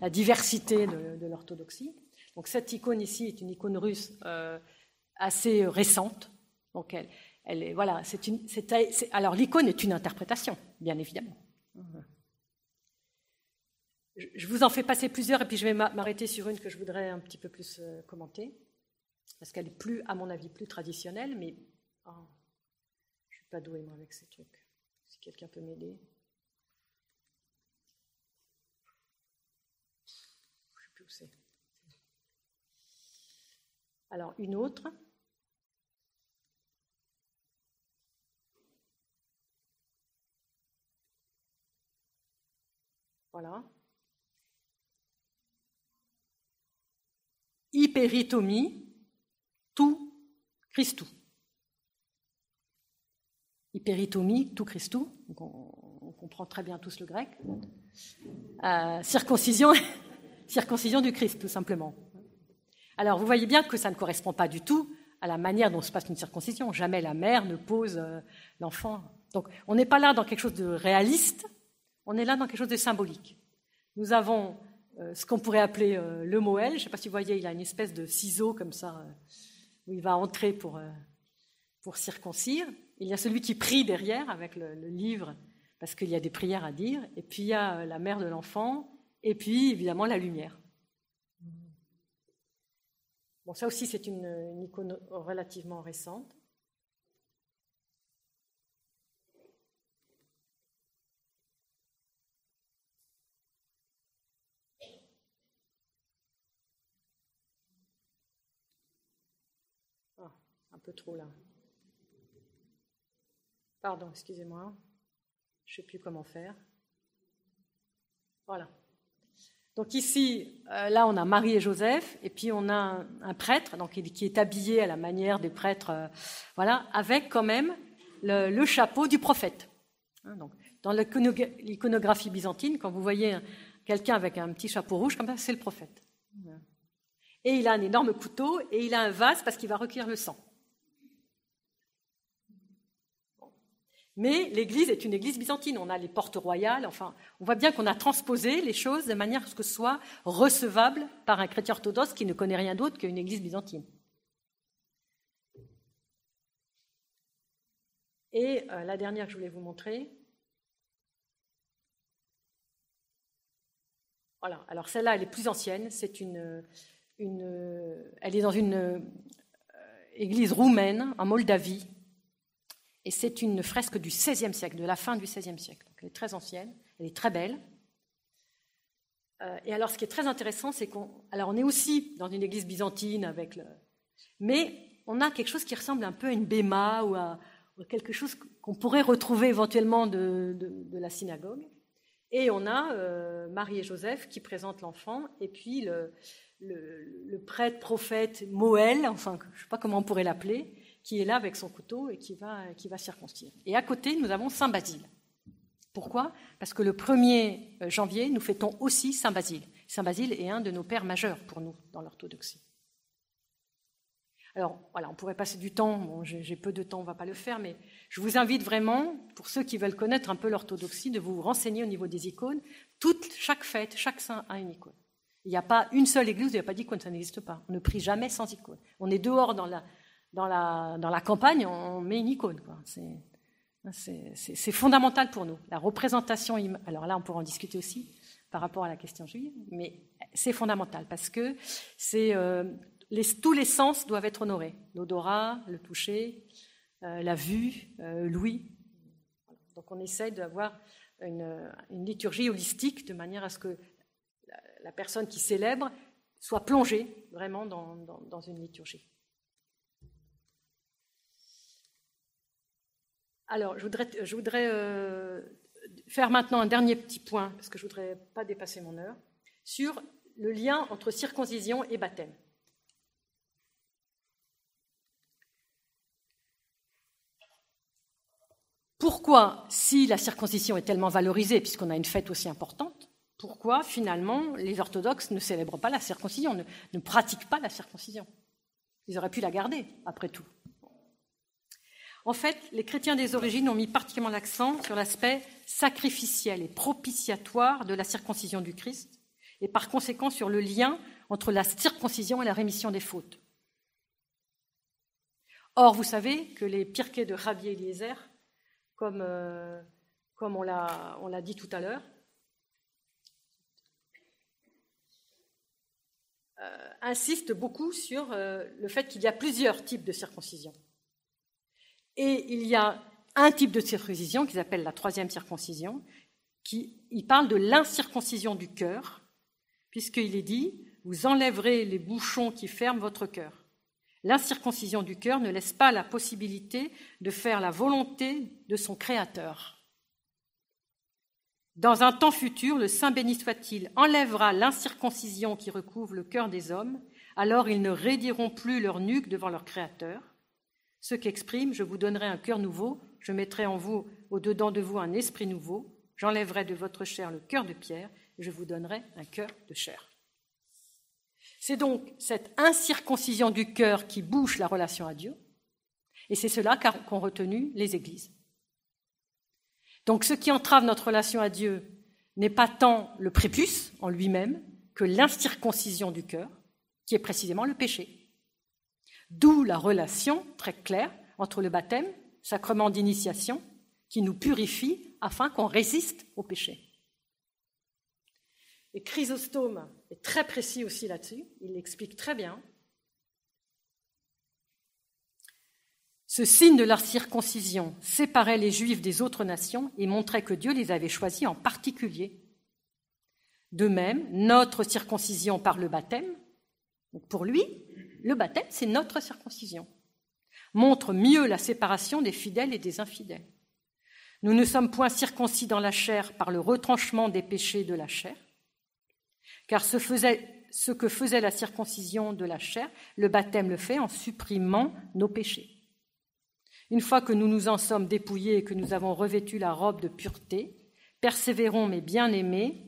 la diversité de l'orthodoxie. Donc, cette icône ici est une icône russe assez récente. Donc, elle est, voilà, alors, l'icône est une interprétation, bien évidemment. Je vous en fais passer plusieurs et puis je vais m'arrêter sur une que je voudrais un petit peu plus commenter. Parce qu'elle est plus, à mon avis, plus traditionnelle, mais je ne suis pas douée, moi, avec ces trucs. Si quelqu'un peut m'aider. Je ne sais plus où c'est. Alors, une autre. Voilà. Hyperitomie. Tout Christou. Hyperitomie, tout Christou. Donc on comprend très bien tous le grec. Circoncision du Christ, tout simplement. Alors, vous voyez bien que ça ne correspond pas du tout à la manière dont se passe une circoncision. Jamais la mère ne pose l'enfant. Donc, on n'est pas là dans quelque chose de réaliste, on est là dans quelque chose de symbolique. Nous avons ce qu'on pourrait appeler le Moël. Je ne sais pas si vous voyez, il a une espèce de ciseau comme ça, où il va entrer pour circoncire. Il y a celui qui prie derrière avec le livre, parce qu'il y a des prières à dire. Et puis, il y a la mère de l'enfant, et puis, évidemment, la lumière. Bon, ça aussi, c'est une icône relativement récente. Un peu trop là. Pardon, excusez-moi. Je ne sais plus comment faire. Voilà. Donc ici, là, on a Marie et Joseph, et puis on a un prêtre donc, qui est habillé à la manière des prêtres, voilà, avec quand même le chapeau du prophète. Donc, dans l'iconographie byzantine, quand vous voyez quelqu'un avec un petit chapeau rouge, comme ça, c'est le prophète. Et il a un énorme couteau, et il a un vase parce qu'il va recueillir le sang. Mais l'Église est une Église byzantine. On a les portes royales. Enfin, on voit bien qu'on a transposé les choses de manière à ce que ce soit recevable par un chrétien orthodoxe qui ne connaît rien d'autre qu'une Église byzantine. Et la dernière que je voulais vous montrer. Voilà. Alors celle-là, elle est plus ancienne. C'est elle est dans une église roumaine en Moldavie. Et c'est une fresque du XVIe siècle, de la fin du XVIe siècle. Donc elle est très ancienne, elle est très belle. Et alors, ce qui est très intéressant, c'est on est aussi dans une église byzantine mais on a quelque chose qui ressemble un peu à une béma ou à quelque chose qu'on pourrait retrouver éventuellement de la synagogue. Et on a Marie et Joseph qui présentent l'enfant, et puis le prêtre prophète Moël, enfin, je ne sais pas comment on pourrait l'appeler, qui est là avec son couteau et qui va circoncire. Et à côté, nous avons Saint Basile. Pourquoi ? Parce que le 1er janvier, nous fêtons aussi Saint Basile. Saint Basile est un de nos pères majeurs pour nous dans l'orthodoxie. Alors, voilà, on pourrait passer du temps, bon, j'ai peu de temps, on ne va pas le faire, mais je vous invite vraiment, pour ceux qui veulent connaître un peu l'orthodoxie, de vous renseigner au niveau des icônes. Chaque fête, chaque saint a une icône. Il n'y a pas une seule église où il n'y a pas d'icône, ça n'existe pas. On ne prie jamais sans icône. On est dehors dans la campagne, on met une icône, quoi. C'est fondamental pour nous. La représentation, alors là, on pourra en discuter aussi par rapport à la question juive, mais c'est fondamental parce que tous les sens doivent être honorés. L'odorat, le toucher, la vue, l'ouïe. Donc on essaie d'avoir une liturgie holistique de manière à ce que la personne qui célèbre soit plongée vraiment dans une liturgie. Alors, je voudrais faire maintenant un dernier petit point, parce que je ne voudrais pas dépasser mon heure, sur le lien entre circoncision et baptême. Pourquoi, si la circoncision est tellement valorisée, puisqu'on a une fête aussi importante, pourquoi finalement les orthodoxes ne célèbrent pas la circoncision, ne pratiquent pas la circoncision? Ils auraient pu la garder, après tout. En fait, les chrétiens des origines ont mis particulièrement l'accent sur l'aspect sacrificiel et propitiatoire de la circoncision du Christ, et par conséquent sur le lien entre la circoncision et la rémission des fautes. Or, vous savez que les pirkei de Rabbi Eliezer, comme on l'a dit tout à l'heure, insistent beaucoup sur le fait qu'il y a plusieurs types de circoncision. Et il y a un type de circoncision qui s'appelle la troisième circoncision, il parle de l'incirconcision du cœur, puisqu'il est dit « Vous enlèverez les bouchons qui ferment votre cœur ». L'incirconcision du cœur ne laisse pas la possibilité de faire la volonté de son Créateur. Dans un temps futur, le Saint béni soit-il enlèvera l'incirconcision qui recouvre le cœur des hommes, alors ils ne raidiront plus leur nuque devant leur Créateur. Ce qu'exprime « Je vous donnerai un cœur nouveau, je mettrai en vous, au-dedans de vous, un esprit nouveau, j'enlèverai de votre chair le cœur de pierre, et je vous donnerai un cœur de chair. » C'est donc cette incirconcision du cœur qui bouche la relation à Dieu, et c'est cela qu'ont retenu les Églises. Donc ce qui entrave notre relation à Dieu n'est pas tant le prépuce en lui-même que l'incirconcision du cœur, qui est précisément le péché. D'où la relation très claire entre le baptême, sacrement d'initiation, qui nous purifie afin qu'on résiste au péché. Et Chrysostome est très précis aussi là-dessus, il l'explique très bien. Ce signe de la circoncision séparait les Juifs des autres nations et montrait que Dieu les avait choisis en particulier. De même, notre circoncision par le baptême, donc pour lui, le baptême, c'est notre circoncision, montre mieux la séparation des fidèles et des infidèles. Nous ne sommes point circoncis dans la chair par le retranchement des péchés de la chair, car ce que faisait la circoncision de la chair, le baptême le fait en supprimant nos péchés. Une fois que nous nous en sommes dépouillés et que nous avons revêtu la robe de pureté, persévérons, mes bien-aimés,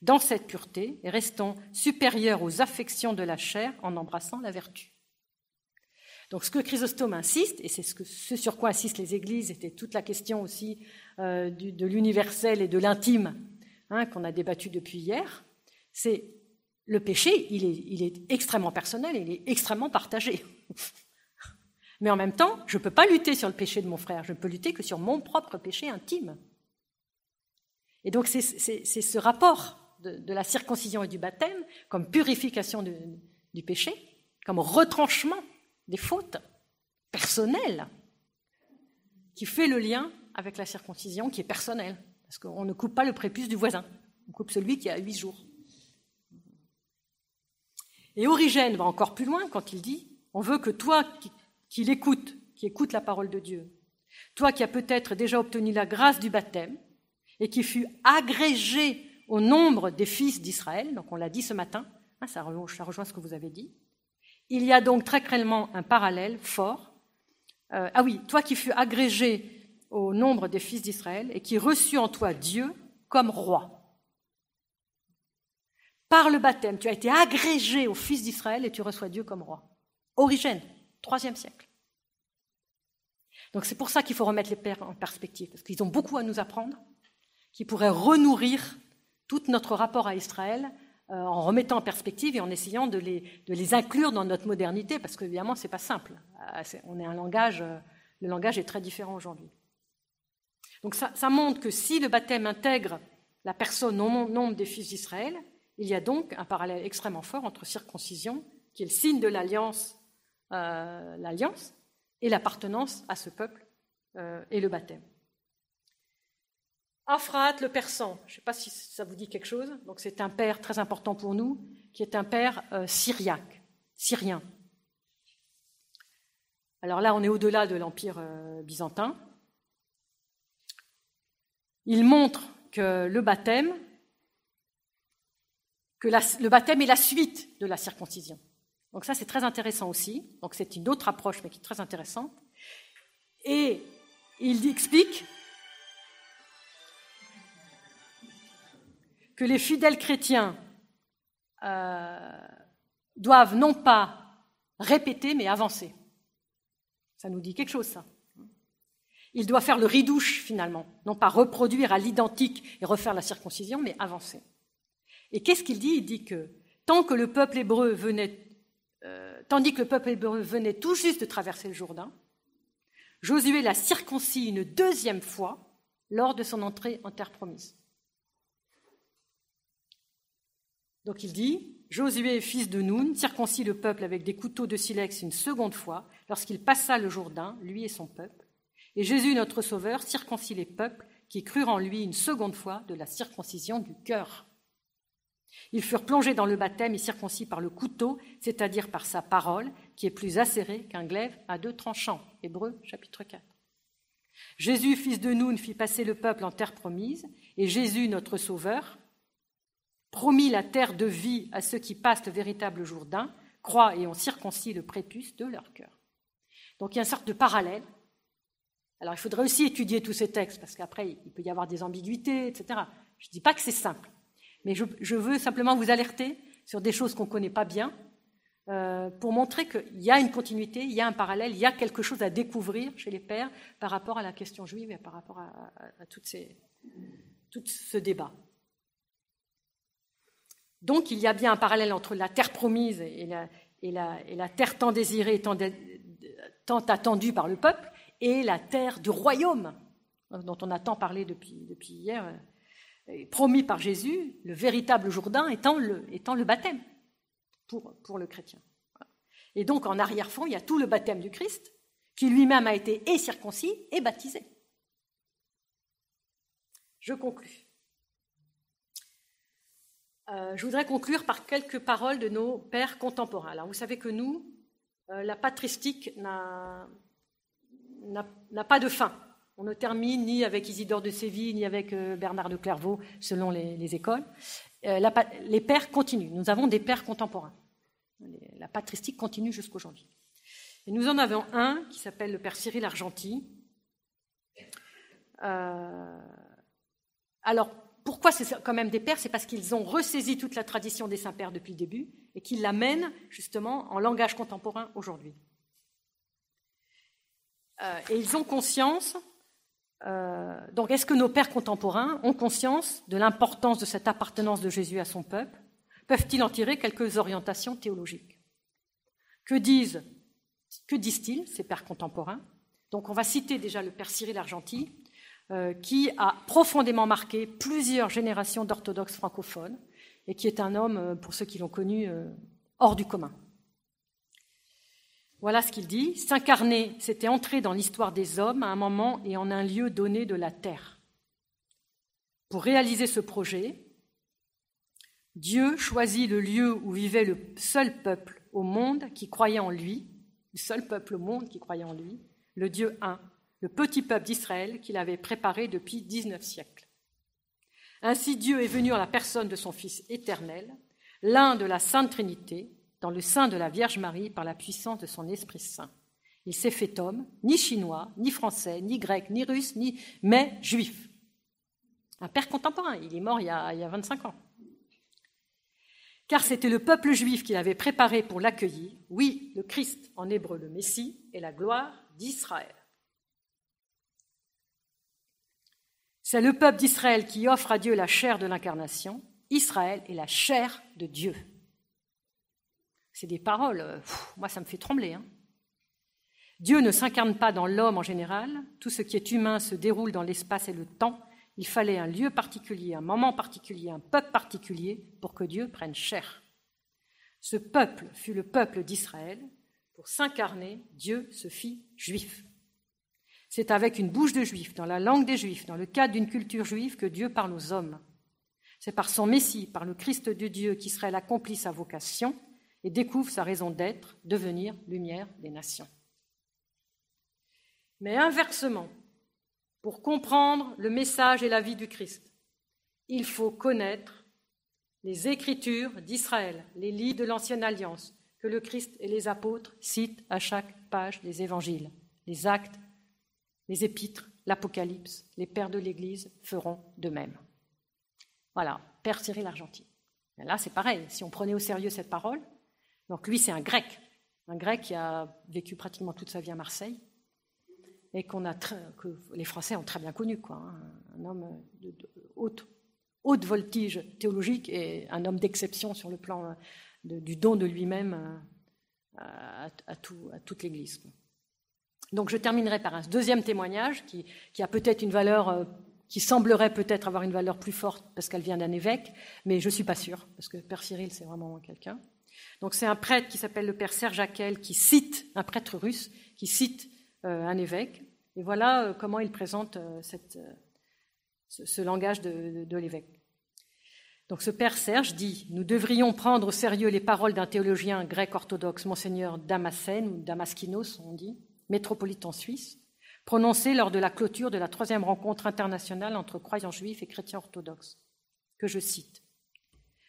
dans cette pureté et restons supérieurs aux affections de la chair en embrassant la vertu. Donc ce que Chrysostome insiste, et c'est ce sur quoi insistent les églises, c'était toute la question aussi de l'universel et de l'intime qu'on a débattu depuis hier, c'est le péché, il est extrêmement personnel, il est extrêmement partagé. Mais en même temps, je ne peux pas lutter sur le péché de mon frère, je ne peux lutter que sur mon propre péché intime. Et donc c'est ce rapport de la circoncision et du baptême comme purification du péché, comme retranchement des fautes personnelles, qui fait le lien avec la circoncision qui est personnelle, parce qu'on ne coupe pas le prépuce du voisin, on coupe celui qui a 8 jours. Et Origène va encore plus loin quand il dit « On veut que toi qui écoute la parole de Dieu, toi qui as peut-être déjà obtenu la grâce du baptême et qui fus agrégé au nombre des fils d'Israël, donc on l'a dit ce matin, ça rejoint ce que vous avez dit, il y a donc très clairement un parallèle fort. Toi qui fus agrégé au nombre des fils d'Israël et qui reçus en toi Dieu comme roi. Par le baptême, tu as été agrégé aux fils d'Israël et tu reçois Dieu comme roi. Origène, IIIe siècle. Donc c'est pour ça qu'il faut remettre les pères en perspective, parce qu'ils ont beaucoup à nous apprendre, qui pourraient renourrir tout notre rapport à Israël en remettant en perspective et en essayant de les inclure dans notre modernité, parce qu'évidemment, ce n'est pas simple. Le langage est très différent aujourd'hui. Donc ça montre que si le baptême intègre la personne au nombre des fils d'Israël, il y a donc un parallèle extrêmement fort entre circoncision, qui est le signe de l'alliance, et l'appartenance à ce peuple et le baptême. Aphraat le persan, je ne sais pas si ça vous dit quelque chose, donc c'est un père très important pour nous, qui est un père syrien. Alors là, on est au-delà de l'Empire byzantin. Il montre que le baptême est la suite de la circoncision. Donc ça, c'est très intéressant aussi. Donc c'est une autre approche, mais qui est très intéressante. Et Il explique que les fidèles chrétiens doivent non pas répéter, mais avancer. Ça nous dit quelque chose, ça. Il doit faire le ridouche, finalement, non pas reproduire à l'identique et refaire la circoncision, mais avancer. Et qu'est-ce qu'il dit ? Il dit que tandis que le peuple hébreu venait tout juste de traverser le Jourdain, Josué l'a circoncis une deuxième fois lors de son entrée en terre promise. Donc il dit, Josué, fils de Nun, circoncit le peuple avec des couteaux de silex une seconde fois lorsqu'il passa le Jourdain, lui et son peuple. Et Jésus, notre Sauveur, circoncit les peuples qui crurent en lui une seconde fois de la circoncision du cœur. Ils furent plongés dans le baptême et circoncis par le couteau, c'est-à-dire par sa parole, qui est plus acérée qu'un glaive à 2 tranchants. Hébreux, chapitre 4. Jésus, fils de Nun, fit passer le peuple en terre promise, et Jésus, notre Sauveur, promit la terre de vie à ceux qui passent le véritable Jourdain, croient et ont circoncis le prépuce de leur cœur. Donc il y a une sorte de parallèle. Alors il faudrait aussi étudier tous ces textes, parce qu'après il peut y avoir des ambiguïtés, etc. Je ne dis pas que c'est simple, mais je veux simplement vous alerter sur des choses qu'on ne connaît pas bien, pour montrer qu'il y a une continuité, il y a un parallèle, il y a quelque chose à découvrir chez les pères par rapport à la question juive et par rapport à tout ce débat. Donc il y a bien un parallèle entre la terre promise et la terre tant désirée, tant attendue par le peuple, et la terre du royaume, dont on a tant parlé depuis hier, promis par Jésus, le véritable Jourdain étant le baptême pour le chrétien. Et donc en arrière-fond, il y a tout le baptême du Christ, qui lui-même a été et circoncis et baptisé. Je conclus. Je voudrais conclure par quelques paroles de nos pères contemporains. Alors, vous savez que nous, la patristique n'a pas de fin. On ne termine ni avec Isidore de Séville, ni avec Bernard de Clairvaux, selon les écoles. Les pères continuent. Nous avons des pères contemporains. La patristique continue jusqu'aujourd'hui. Et nous en avons un qui s'appelle le père Cyril Argenty. Alors, pourquoi c'est quand même des pères ? C'est parce qu'ils ont ressaisi toute la tradition des saints-pères depuis le début et qu'ils l'amènent justement en langage contemporain aujourd'hui. Et ils ont conscience, donc est-ce que nos pères contemporains ont conscience de l'importance de cette appartenance de Jésus à son peuple ? Peuvent-ils en tirer quelques orientations théologiques ? Que disent-ils, ces pères contemporains ? Donc on va citer déjà le père Cyril Argenty, qui a profondément marqué plusieurs générations d'orthodoxes francophones et qui est un homme, pour ceux qui l'ont connu, hors du commun. Voilà ce qu'il dit. S'incarner, c'était entrer dans l'histoire des hommes à un moment et en un lieu donné de la terre. Pour réaliser ce projet, Dieu choisit le lieu où vivait le seul peuple au monde qui croyait en lui, le seul peuple au monde qui croyait en lui, le Dieu un, le petit peuple d'Israël qu'il avait préparé depuis 19 siècles. Ainsi, Dieu est venu en la personne de son Fils éternel, l'un de la Sainte Trinité, dans le sein de la Vierge Marie par la puissance de son Esprit Saint. Il s'est fait homme, ni chinois, ni français, ni grec, ni russe, mais juif. Un père contemporain, il est mort il y a 25 ans. Car c'était le peuple juif qu'il avait préparé pour l'accueillir, oui, le Christ, en hébreu le Messie, et la gloire d'Israël. C'est le peuple d'Israël qui offre à Dieu la chair de l'incarnation. Israël est la chair de Dieu. C'est des paroles, moi ça me fait trembler. Dieu ne s'incarne pas dans l'homme en général. Tout ce qui est humain se déroule dans l'espace et le temps. Il fallait un lieu particulier, un moment particulier, un peuple particulier pour que Dieu prenne chair. Ce peuple fut le peuple d'Israël. Pour s'incarner, Dieu se fit juif. C'est avec une bouche de juif, dans la langue des juifs, dans le cadre d'une culture juive que Dieu parle aux hommes. C'est par son Messie, par le Christ de Dieu, qu'Israël accomplit sa vocation et découvre sa raison d'être, devenir lumière des nations. Mais inversement, pour comprendre le message et la vie du Christ, il faut connaître les Écritures d'Israël, les livres de l'Ancienne Alliance, que le Christ et les apôtres citent à chaque page des évangiles, les actes, les épîtres l'Apocalypse, les pères de l'Église feront de même. Voilà, Père Cyril Argentine. Et là, c'est pareil, si on prenait au sérieux cette parole, donc lui, c'est un grec qui a vécu pratiquement toute sa vie à Marseille, et que les Français ont très bien connu, quoi, hein, un homme de haute voltige théologique et un homme d'exception sur le plan du don de lui-même à toute l'Église, quoi. Donc je terminerai par un deuxième témoignage qui a peut-être une valeur, qui semblerait peut-être avoir une valeur plus forte parce qu'elle vient d'un évêque, mais je ne suis pas sûre, parce que Père Cyril, c'est vraiment quelqu'un. Donc c'est un prêtre qui s'appelle le Père Serge Hakel, qui cite, un prêtre russe, qui cite un évêque. Et voilà comment il présente ce langage de l'évêque. Donc ce Père Serge dit « Nous devrions prendre au sérieux les paroles d'un théologien grec orthodoxe, Monseigneur Damascène, ou Damaskinos, on dit, métropolitain suisse, prononcé lors de la clôture de la 3e rencontre internationale entre croyants juifs et chrétiens orthodoxes, que je cite.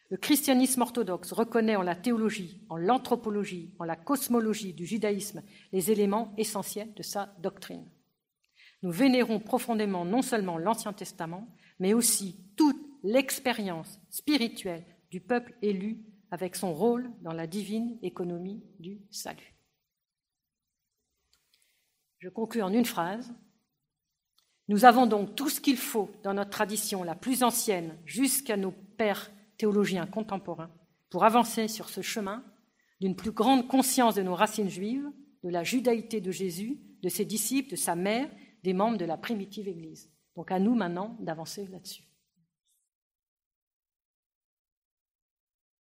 Le christianisme orthodoxe reconnaît en la théologie, en l'anthropologie, en la cosmologie du judaïsme les éléments essentiels de sa doctrine. Nous vénérons profondément non seulement l'Ancien Testament, mais aussi toute l'expérience spirituelle du peuple élu avec son rôle dans la divine économie du salut. » Je conclus en une phrase. Nous avons donc tout ce qu'il faut dans notre tradition la plus ancienne jusqu'à nos pères théologiens contemporains pour avancer sur ce chemin d'une plus grande conscience de nos racines juives, de la judaïté de Jésus, de ses disciples, de sa mère, des membres de la primitive Église. Donc à nous maintenant d'avancer là-dessus.